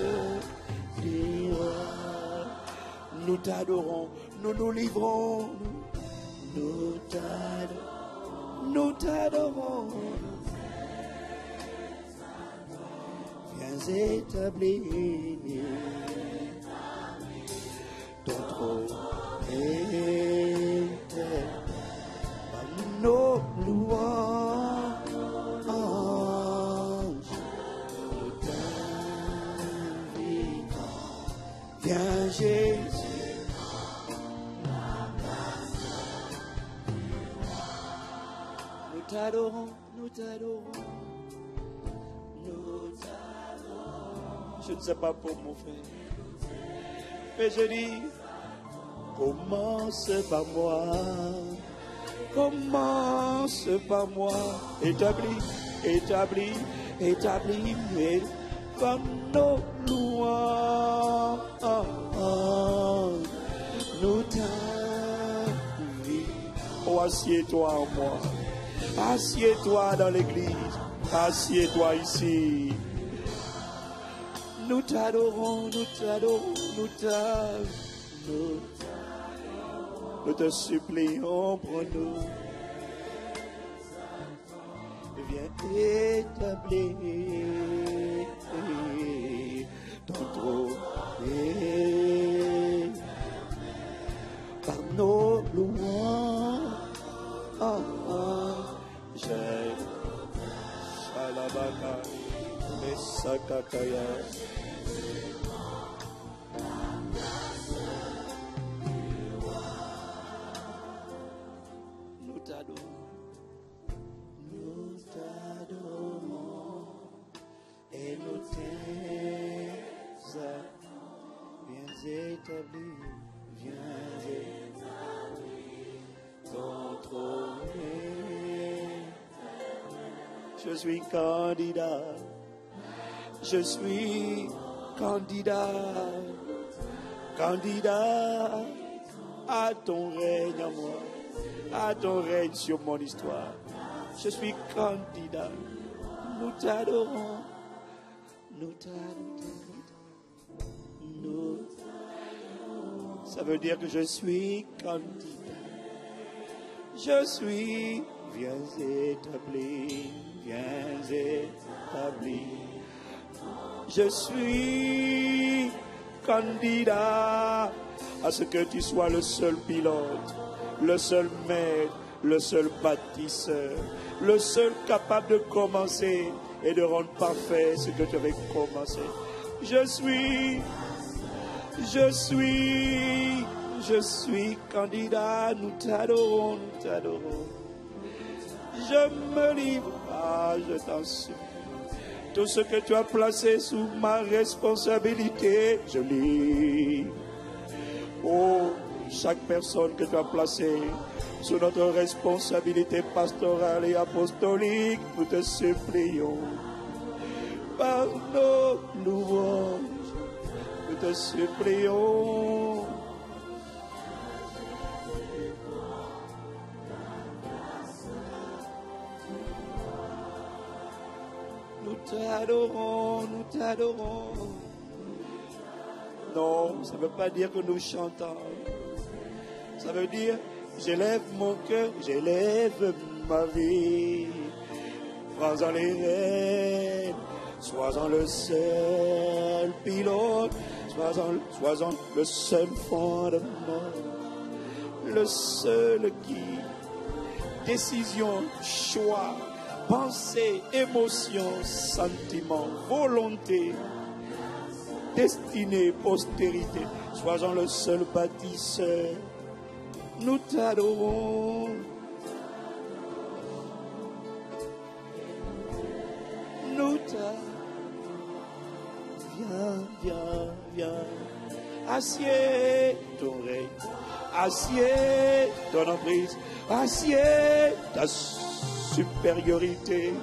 du roi. Nous t'adorons, nous nous livrons, nous t'adorons, nous t'adorons. Viens établir ton trône éternel par nos louanges. Nous t'invitons, viens Jésus. Nous t'adorons, nous t'adorons, nous t'adorons. Je ne sais pas pour mon frère, mais je dis, commence par moi, commence par moi, établis, établis, établis, par nos louanges, nous t'invitons. Oh, assieds-toi en moi. Assieds-toi dans l'église. Assieds-toi ici. Nous t'adorons, nous t'adorons, nous t'adorons. Nous te supplions, prends-nous. Viens établir ton trône par nos louanges. Shalabaka, Mesakataya. Nous t'adorons, nous t'adorons et nous t'exaltons. Viens établir, viens établir ton trône. Je suis candidat, je suis candidat, candidat à ton règne en moi, à ton règne sur mon histoire. Je suis candidat, nous t'adorons, nous t'adorons, nous t'adorons. Ça veut dire que je suis candidat, je suis, viens établir. Viens établir. Je suis candidat à ce que tu sois le seul pilote, le seul maître, le seul bâtisseur, le seul capable de commencer et de rendre parfait ce que tu avais commencé. Je suis candidat, nous t'adorons, nous t'adorons. Je me livre, je t'en supplie. Tout ce que tu as placé sous ma responsabilité, je livre. Oh, chaque personne que tu as placée sous notre responsabilité pastorale et apostolique, nous te supplions. Par nos louanges, nous te supplions. Nous t'adorons, nous t'adorons. Non, ça ne veut pas dire que nous chantons. Ça veut dire, j'élève mon cœur, j'élève ma vie. Prends-en les rênes, Sois-en le seul pilote, sois-en le seul fondement, le seul guide. Décision, choix, pensée, émotion, sentiment, volonté, destinée, postérité. Sois-en le seul bâtisseur. Nous t'adorons. Nous t'adorons. Viens. Assieds ton règne. Assieds ton emprise. Assieds ta supériorité.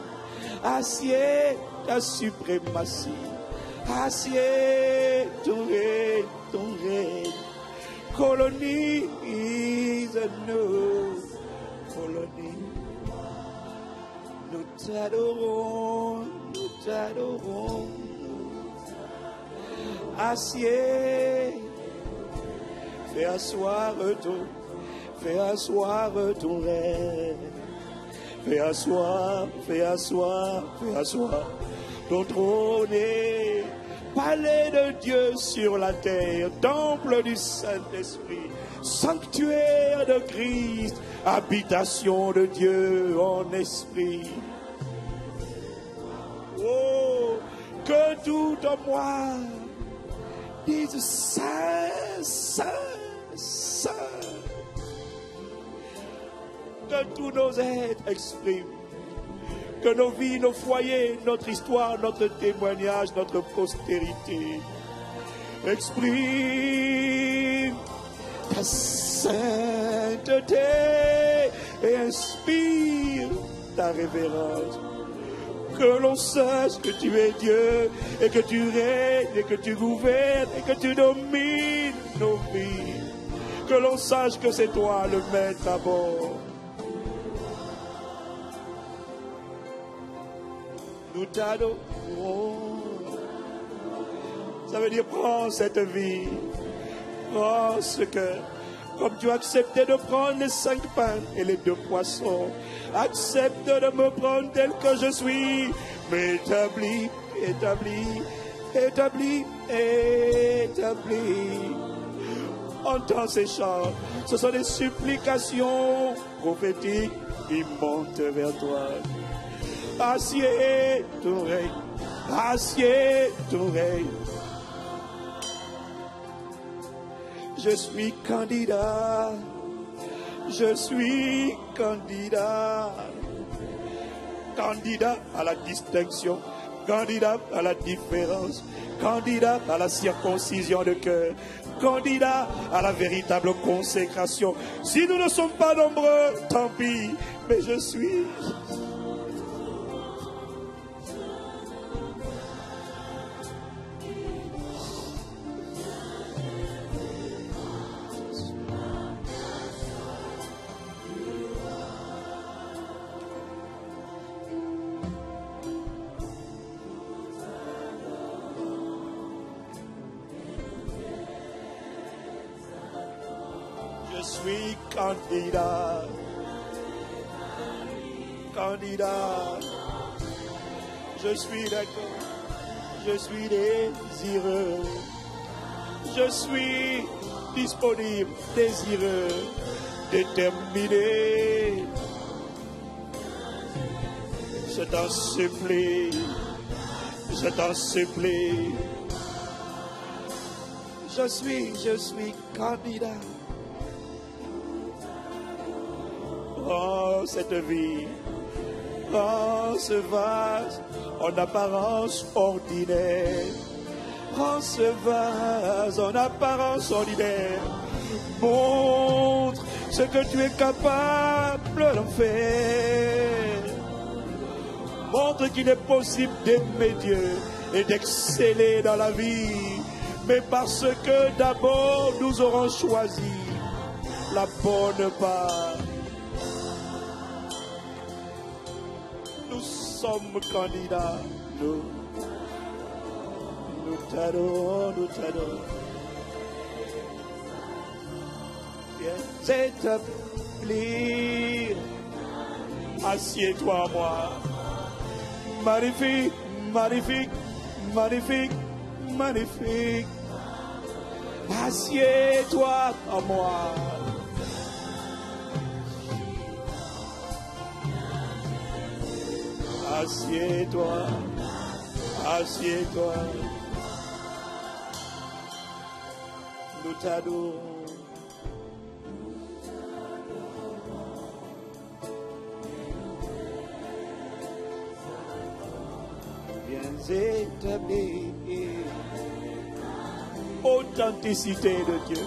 Assieds ta suprématie. Assieds ton règne. Colonise-nous. Nous t'adorons. Assieds. Fais asseoir ton règne. Fais asseoir ton trône est palais de Dieu sur la terre, temple du Saint-Esprit, sanctuaire de Christ, habitation de Dieu en esprit. Oh, que tout en moi dise Saint, Saint, Saint. Que tous nos êtres expriment. Que nos vies, nos foyers, notre histoire, notre témoignage, notre postérité expriment ta sainteté et inspire ta révérence. Que l'on sache que tu es Dieu et que tu règnes et que tu gouvernes et que tu domines nos vies. Que l'on sache que c'est toi le maître à bord. Nous t'adorons. Ça veut dire prends cette vie, prends ce cœur. Comme tu as accepté de prendre les 5 pains et les 2 poissons, accepte de me prendre tel que je suis, mais établis. Entends ces chants, ce sont des supplications prophétiques qui montent vers toi. Assieds ton règne. Je suis candidat à la distinction, candidat à la différence, candidat à la circoncision de cœur, candidat à la véritable consécration. Si nous ne sommes pas nombreux, tant pis, mais je suis. Candidat, je suis d'accord, je suis désireux, je suis disponible, désireux, déterminé. Je t'en supplie, je suis candidat. Oh, cette vie, oh, ce vase en apparence ordinaire, oh, ce vase en apparence ordinaire, montre ce que tu es capable d'en faire. Montre qu'il est possible d'aimer Dieu et d'exceller dans la vie, mais parce que d'abord nous aurons choisi la bonne part. Nous sommes candidats, nous t'adorons, Viens établir, assieds-toi à moi, magnifie magnifique, magnifique, magnifique. Assieds-toi en moi. Assieds-toi, assieds-toi. Nous t'adorons. Viens établir authenticité de Dieu,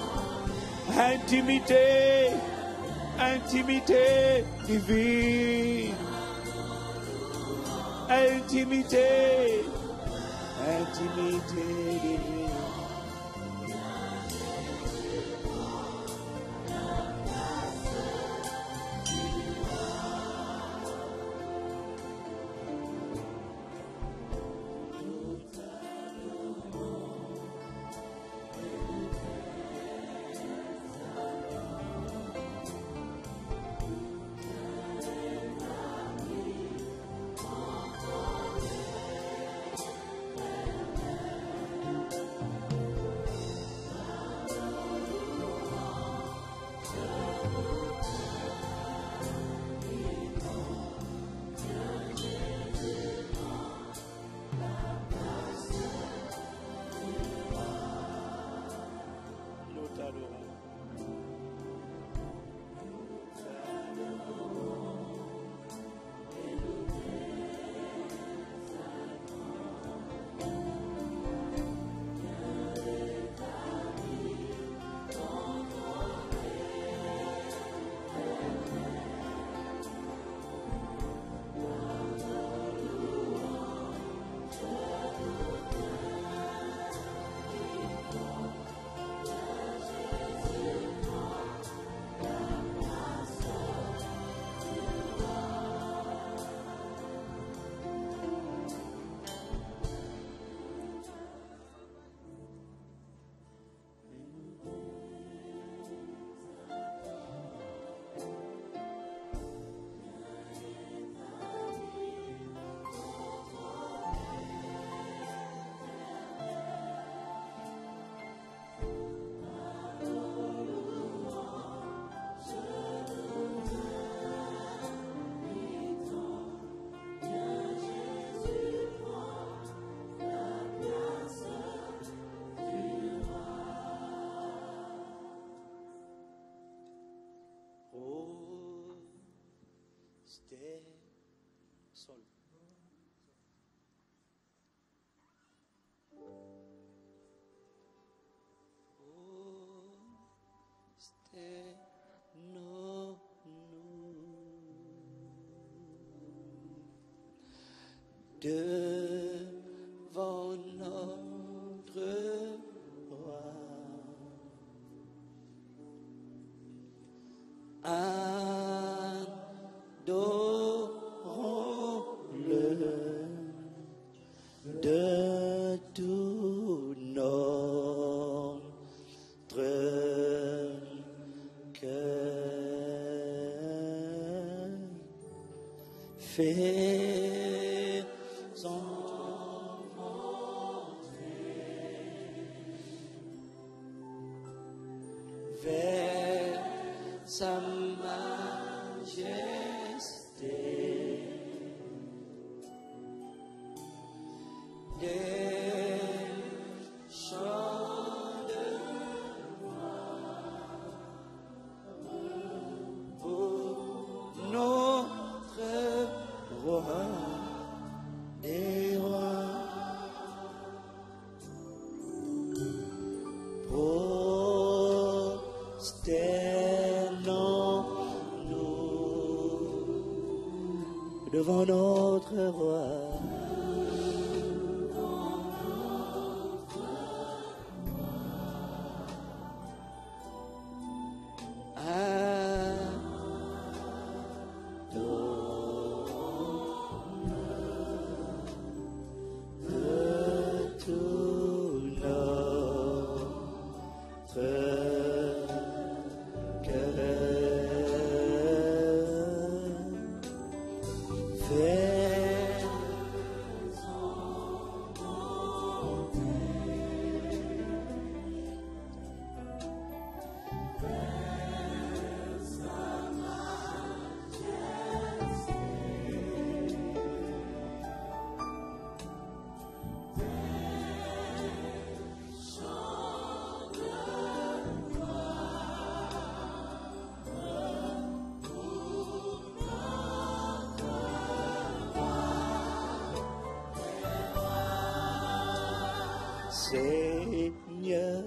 intimité, intimité divine, intimité, intimité divine. Sol. Devant notre roi, adorons-le de tout notre cœur. Faisons vers sa majesté des chants de gloire pour notre roi des rois. Prosternons-nous devant notre roi. Faisons Seigneur,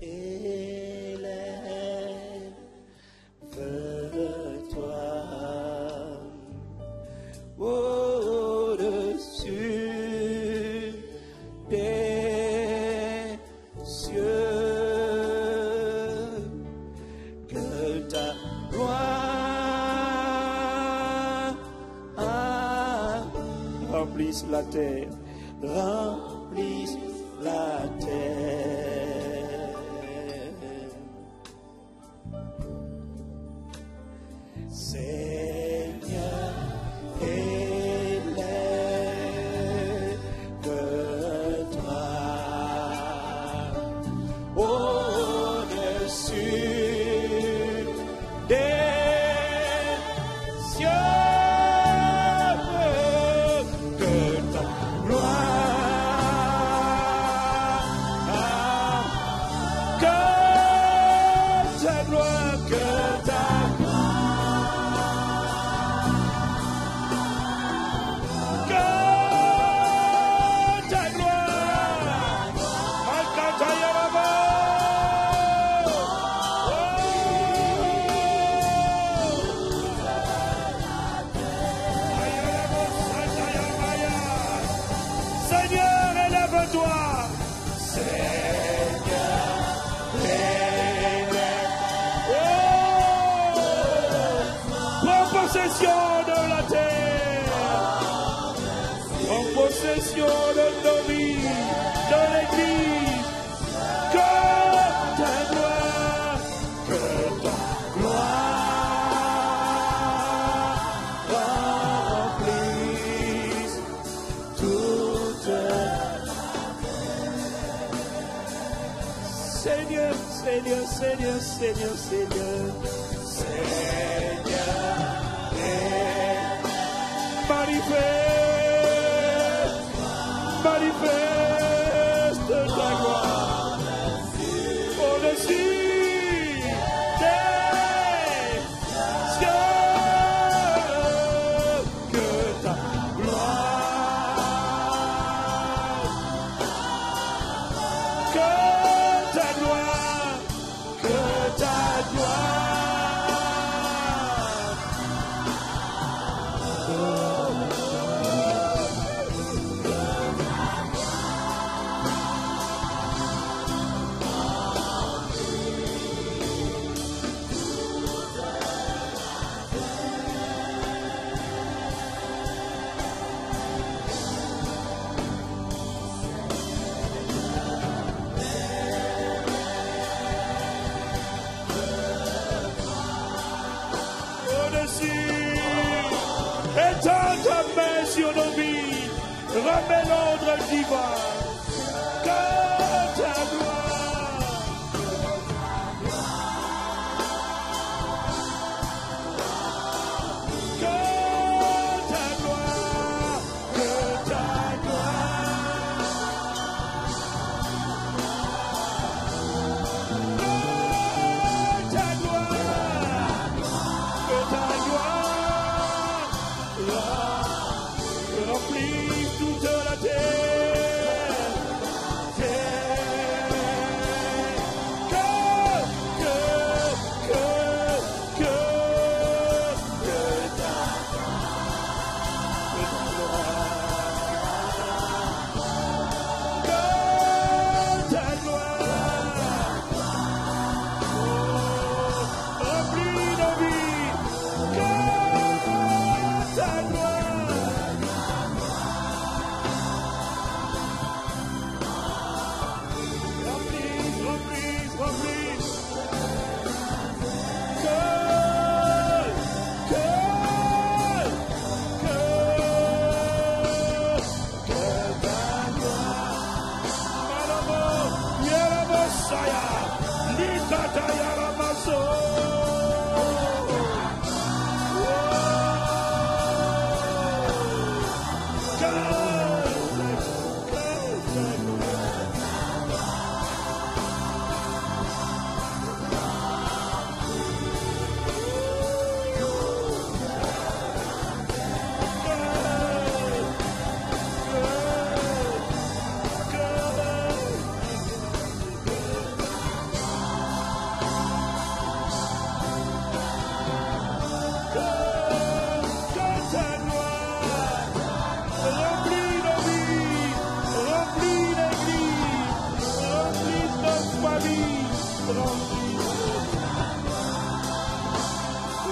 élève-toi au-dessus des cieux, que ta gloire remplisse la terre, remplisse la terre. Seigneur, élève-toi au-dessus des cieux, que ta gloire, que ta gloire, que ta Seigneur, élève-toi. Seigneur, élève-toi. Prends possession de la terre. Prends possession de nos vies, de l'église. Que ta gloire remplisse toute. Seigneur, Seigneur, Seigneur, Seigneur, Seigneur, Seigneur, manifeste ta gloire au-dessus des cieux, que ta gloire, que ta gloire, que ta gloire. Étends ta main sur nos vies, remets l'ordre divin, que ta gloire, que ta gloire, que ta gloire, que ta gloire, que ta gloire. Remplis toute la terre, que ta gloire, remplis nos vies, que ta gloire.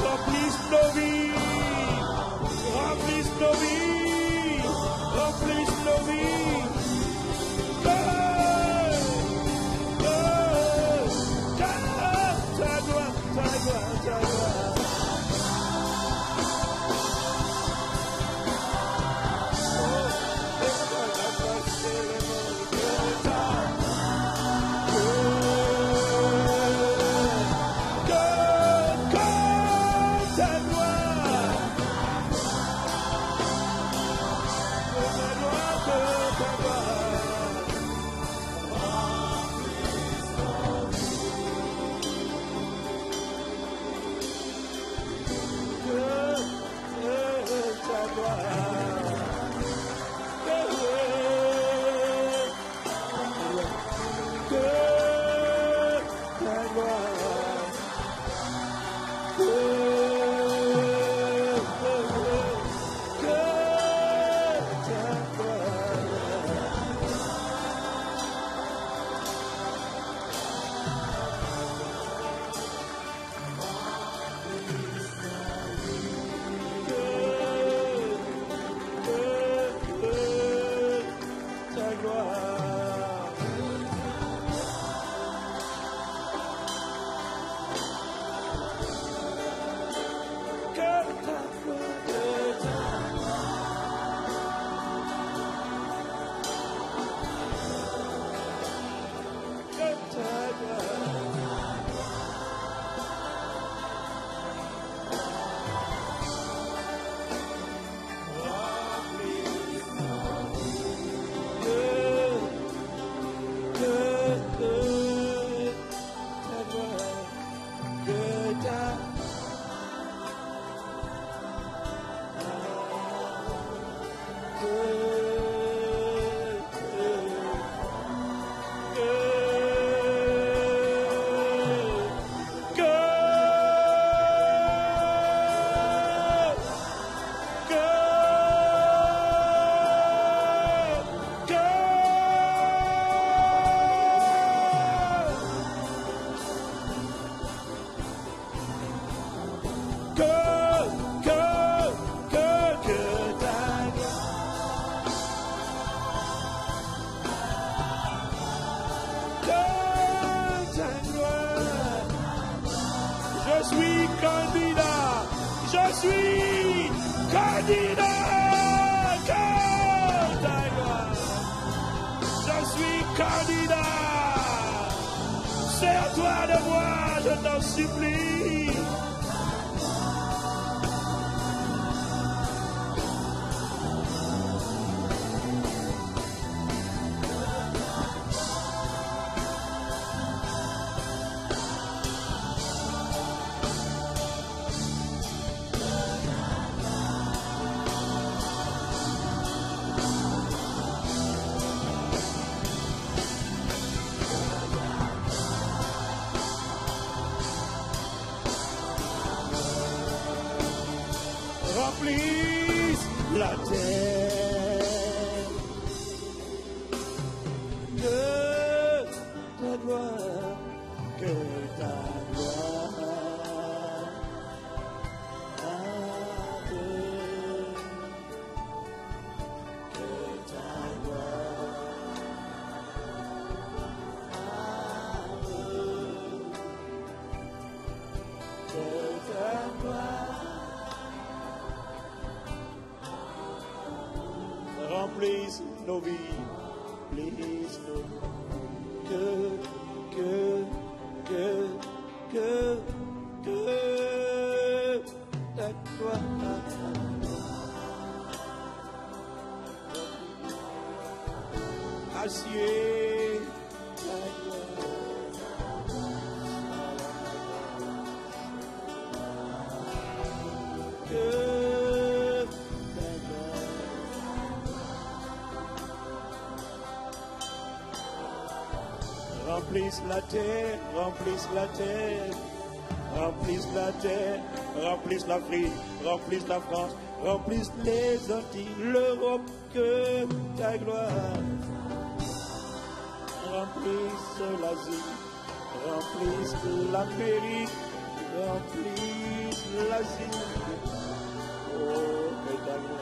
Remplisse nos vies. Remplisse nos vies. Remplisse nos vies. Ta gloire, ta gloire, ta gloire. Remplisse la terre de ta gloire, que ta gloire que ta gloire remplisse nos vies, remplisse nos que ta gloire assieds ta remplisse la terre, remplisse la terre, remplisse la terre, remplisse l'Afrique, remplisse la France, remplisse les Antilles, l'Europe, que ta gloire remplisse l'Asie, remplisse l'Amérique, remplisse l'Asie. Oh, mesdames.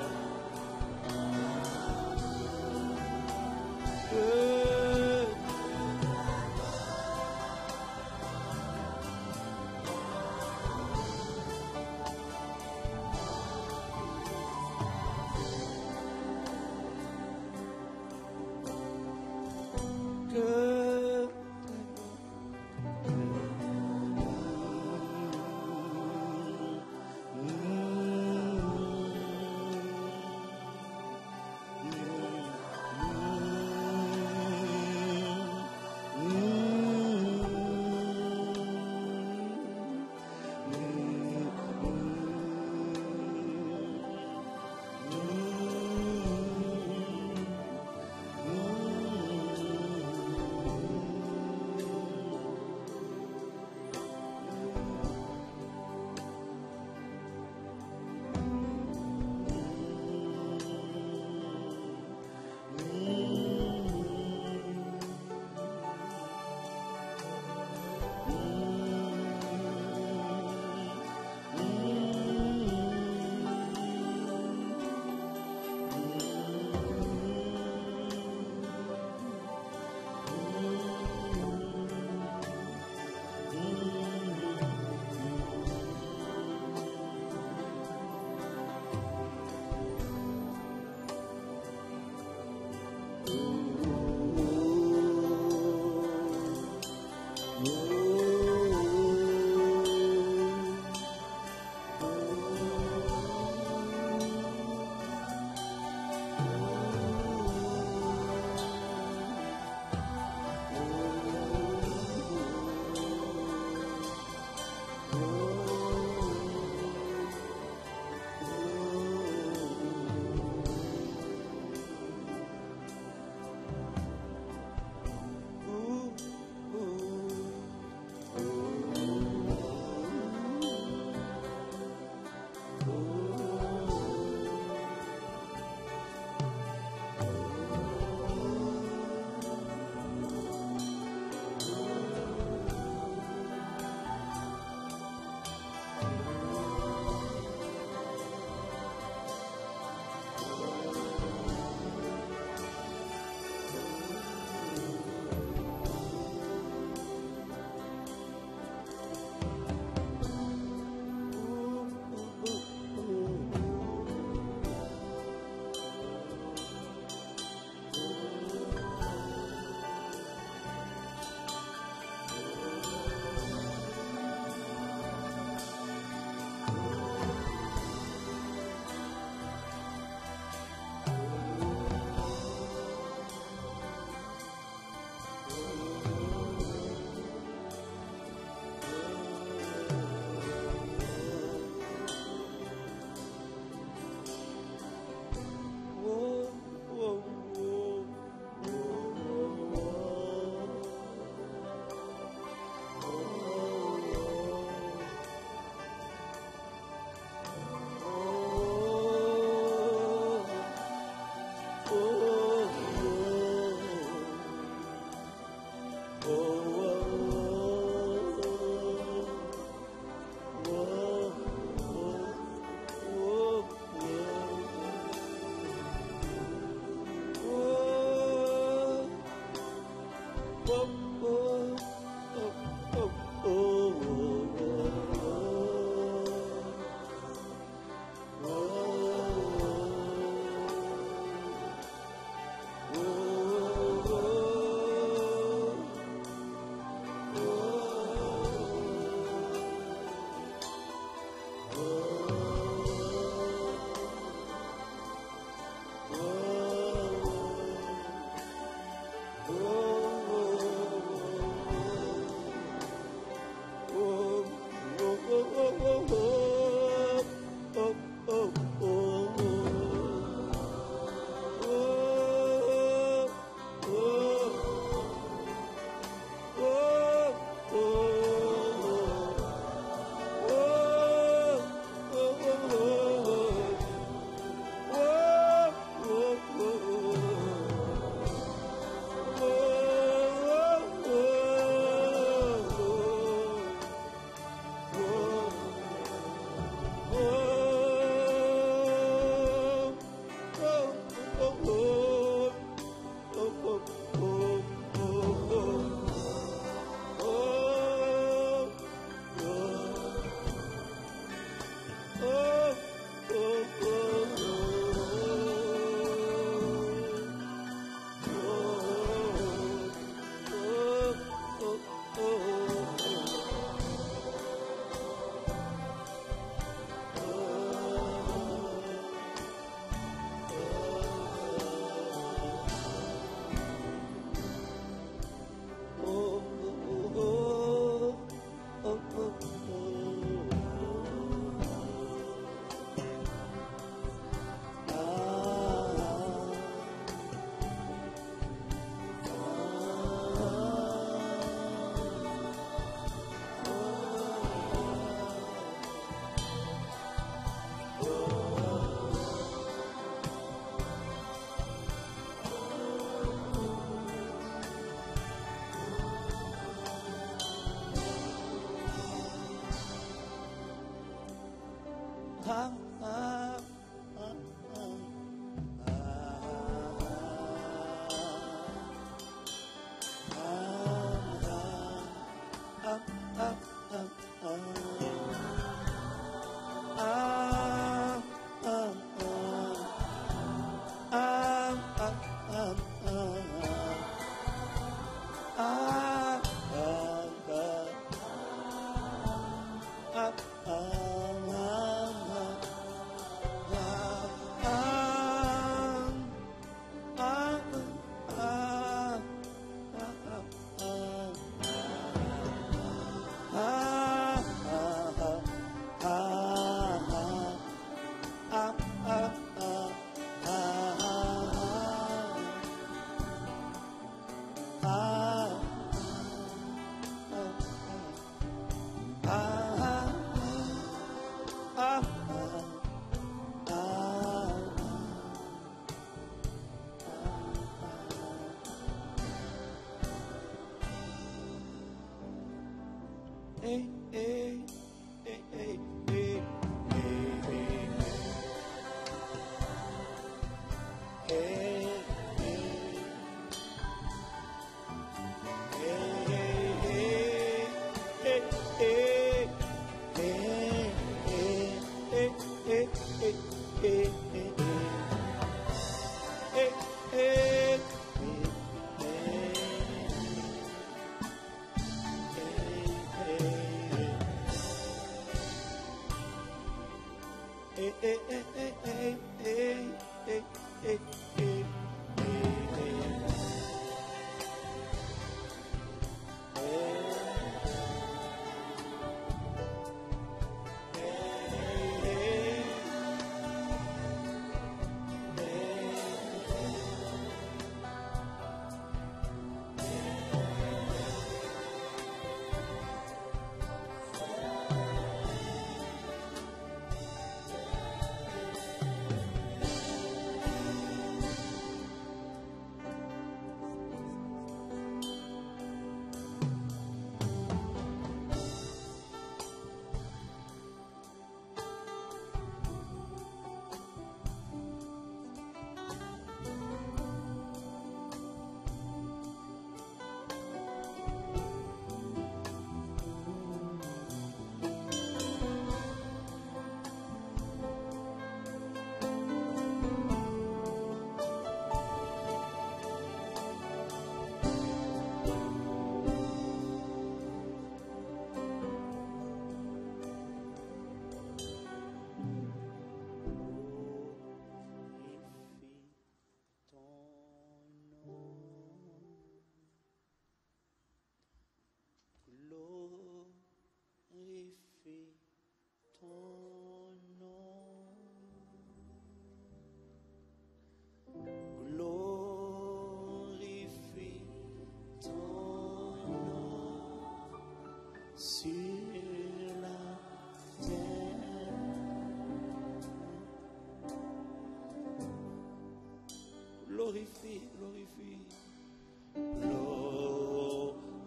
Glorifie, glorifie,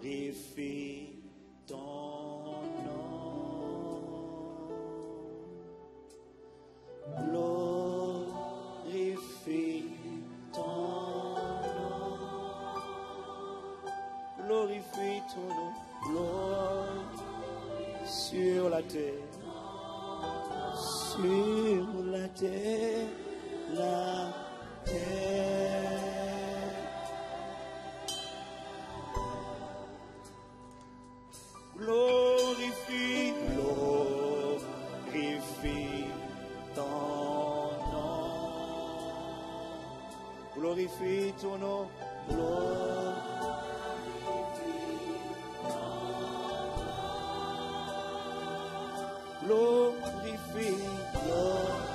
glorifie ton nom. Glorifie ton nom. Glorifie ton nom. Gloire sur la terre. Sur la terre. La glorifie, glorifie ton nom. Glorifie ton nom. Glorifie, glorifie ton nom.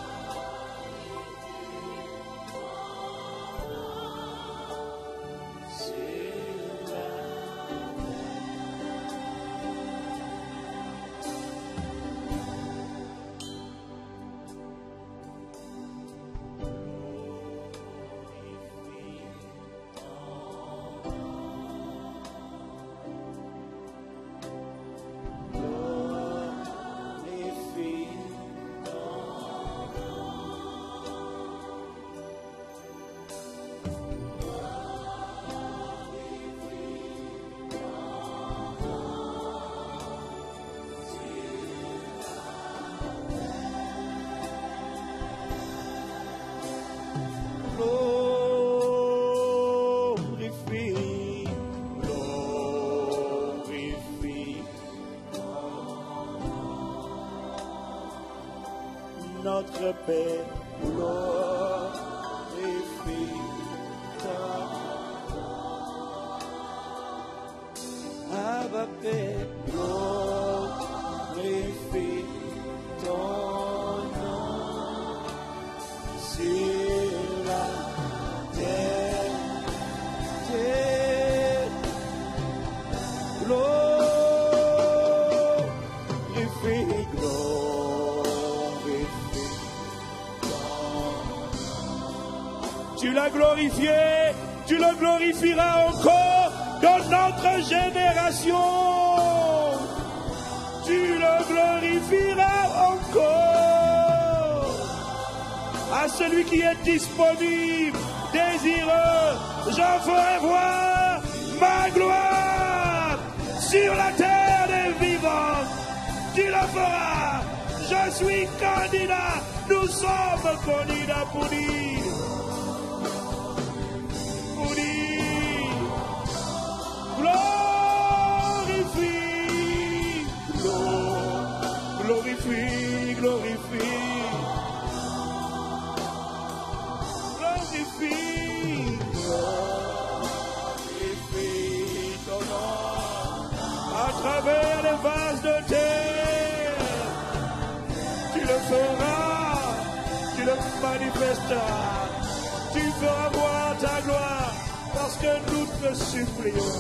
notre Père, glorifie ton Abba Père, glorifie ton nom sur la terre. Glorifie, glorifie. Tu l'as glorifié, tu le glorifieras encore dans notre génération. Tu le glorifieras encore. À celui qui est disponible, désireux, j'en ferai voir ma gloire sur la terre des vivants. Tu le feras. Je suis candidat. Nous sommes candidats pour dire. Pour dire. Glorifie. Glorifie. Glorifie. Glorifie. Glorifie ton nom. À travers les vases de terre, tu le feras, tu le manifesteras, tu feras voir ta gloire, parce que nous te supplions,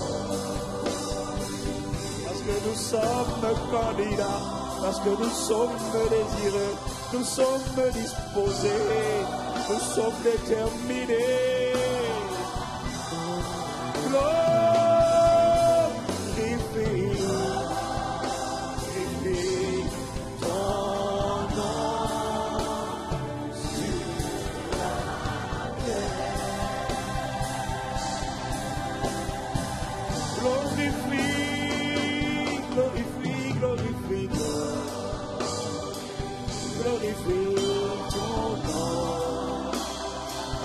parce que nous sommes candidats, parce que nous sommes désireux, nous sommes disposés, nous sommes déterminés.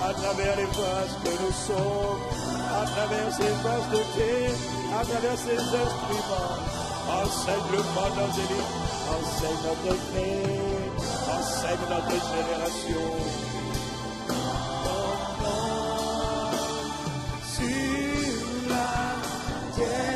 À travers les vases que nous sommes, à travers ces vases de terre, à travers ces instruments, enseigne le monde angélique, enseigne notre terre, enseigne notre génération. Sur la terre.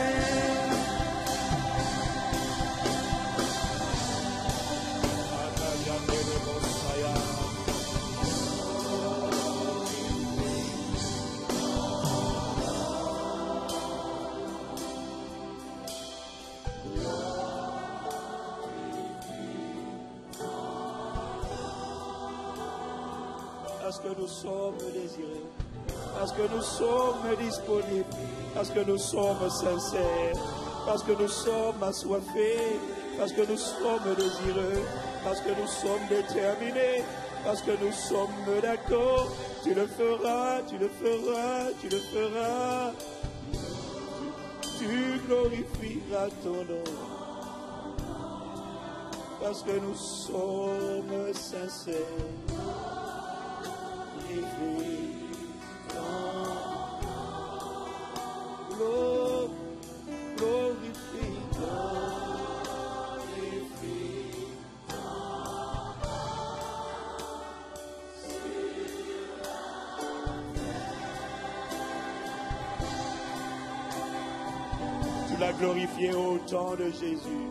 Parce que nous sommes désirés, parce que nous sommes disponibles, parce que nous sommes sincères, parce que nous sommes assoiffés, parce que nous sommes désireux, parce que nous sommes déterminés, parce que nous sommes d'accord. Tu le feras, tu le feras, tu le feras. Tu glorifieras ton nom, parce que nous sommes sincères. Tu l'as glorifié au temps de Jésus.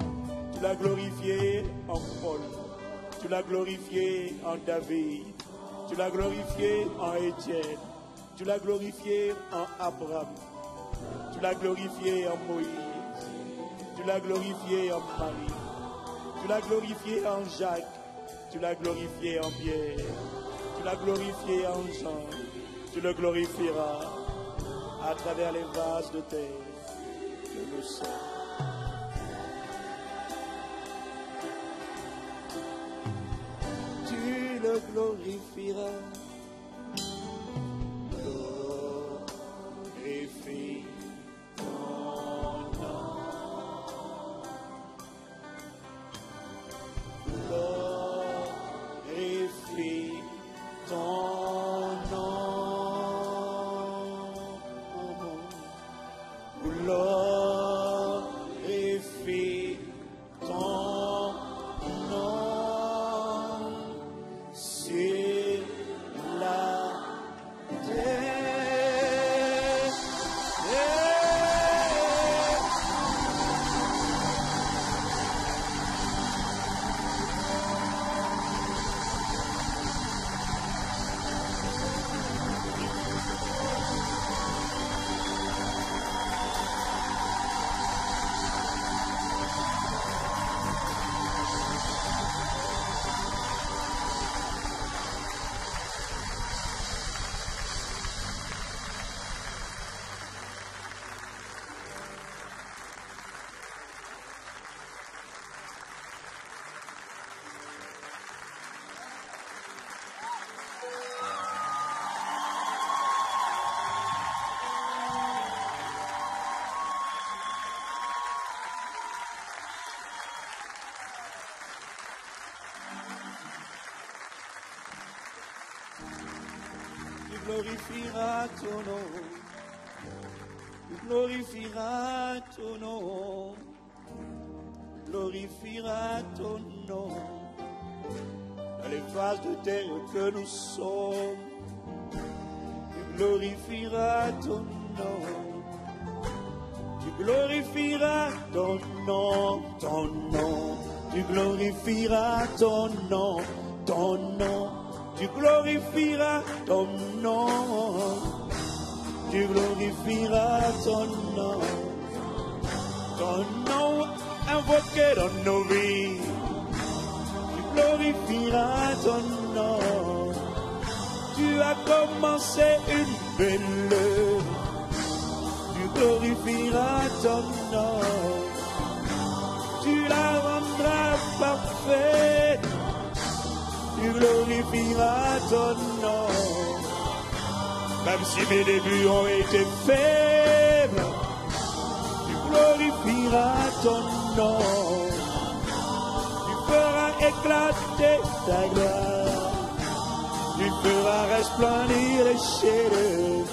Tu l'as glorifié en Paul. Tu l'as glorifié en David. Tu l'as glorifié en Étienne. Tu l'as glorifié en Abraham. Tu l'as glorifié en Moïse. Tu l'as glorifié en Marie. Tu l'as glorifié en Jacques. Tu l'as glorifié en Pierre. Tu l'as glorifié en Jean. Tu le glorifieras à travers les vases de terre que nous sommes. Tu le glorifieras. Glorifie ton nom. Glorifie ton nom. Glorifie ton nom. glorifieras ton nom. Tu glorifieras ton nom. Glorifieras ton nom. Dans les vases de terre que nous sommes, tu glorifieras ton nom. Tu glorifieras ton nom, ton nom. Tu glorifieras ton nom, ton nom. Tu glorifieras ton nom. Tu glorifieras ton nom. Ton nom invoqué dans nos vies. Tu glorifieras ton nom. Tu as commencé une belle œuvre. Tu glorifieras ton nom. Tu la rendras parfaite. Tu glorifieras ton nom. Même si mes débuts ont été faibles, tu glorifieras ton nom. Tu feras éclater ta gloire. Tu feras resplendir les chefs.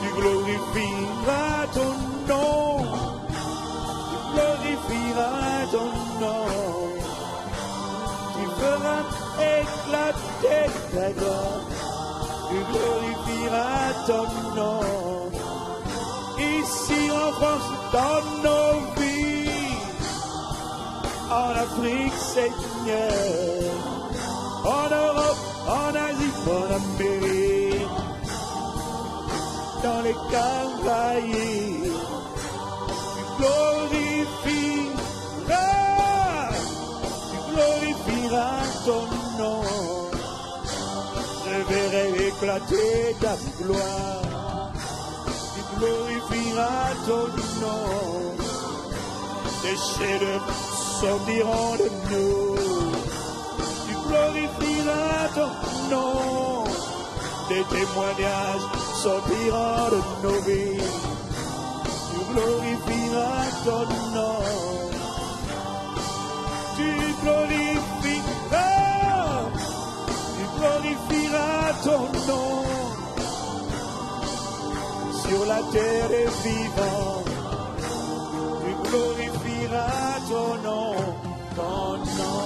Tu glorifieras ton nom. Tu glorifieras ton nom. Tu feras éclater ta gloire. Tu glorifieras ton nom. Ici en France, dans nos vies, en Afrique, Seigneur, en Europe, en Asie, en Amérique, dans les Caraïbes, tu glorifieras ton nom. Je verrai éclater ta gloire. Tu glorifieras ton nom. Des chefs sortiront de nous. Tu glorifieras ton nom. Des témoignages sortiront de nos vies. Tu glorifieras ton nom. Tu glorifieras. Tu glorifieras ton nom. Sur la terre des vivants, tu glorifieras ton nom, ton nom.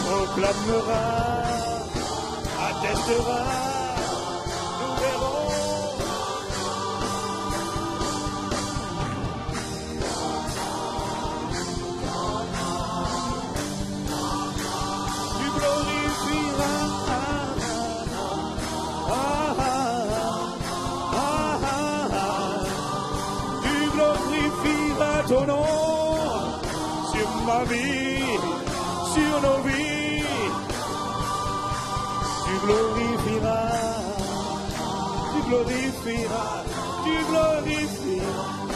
Proclameras, attesteras, nous verrons. Tu glorifieras, tu glorifieras ton nom sur ma vie, sur nos vies. Tu glorifieras, tu glorifieras, tu glorifieras.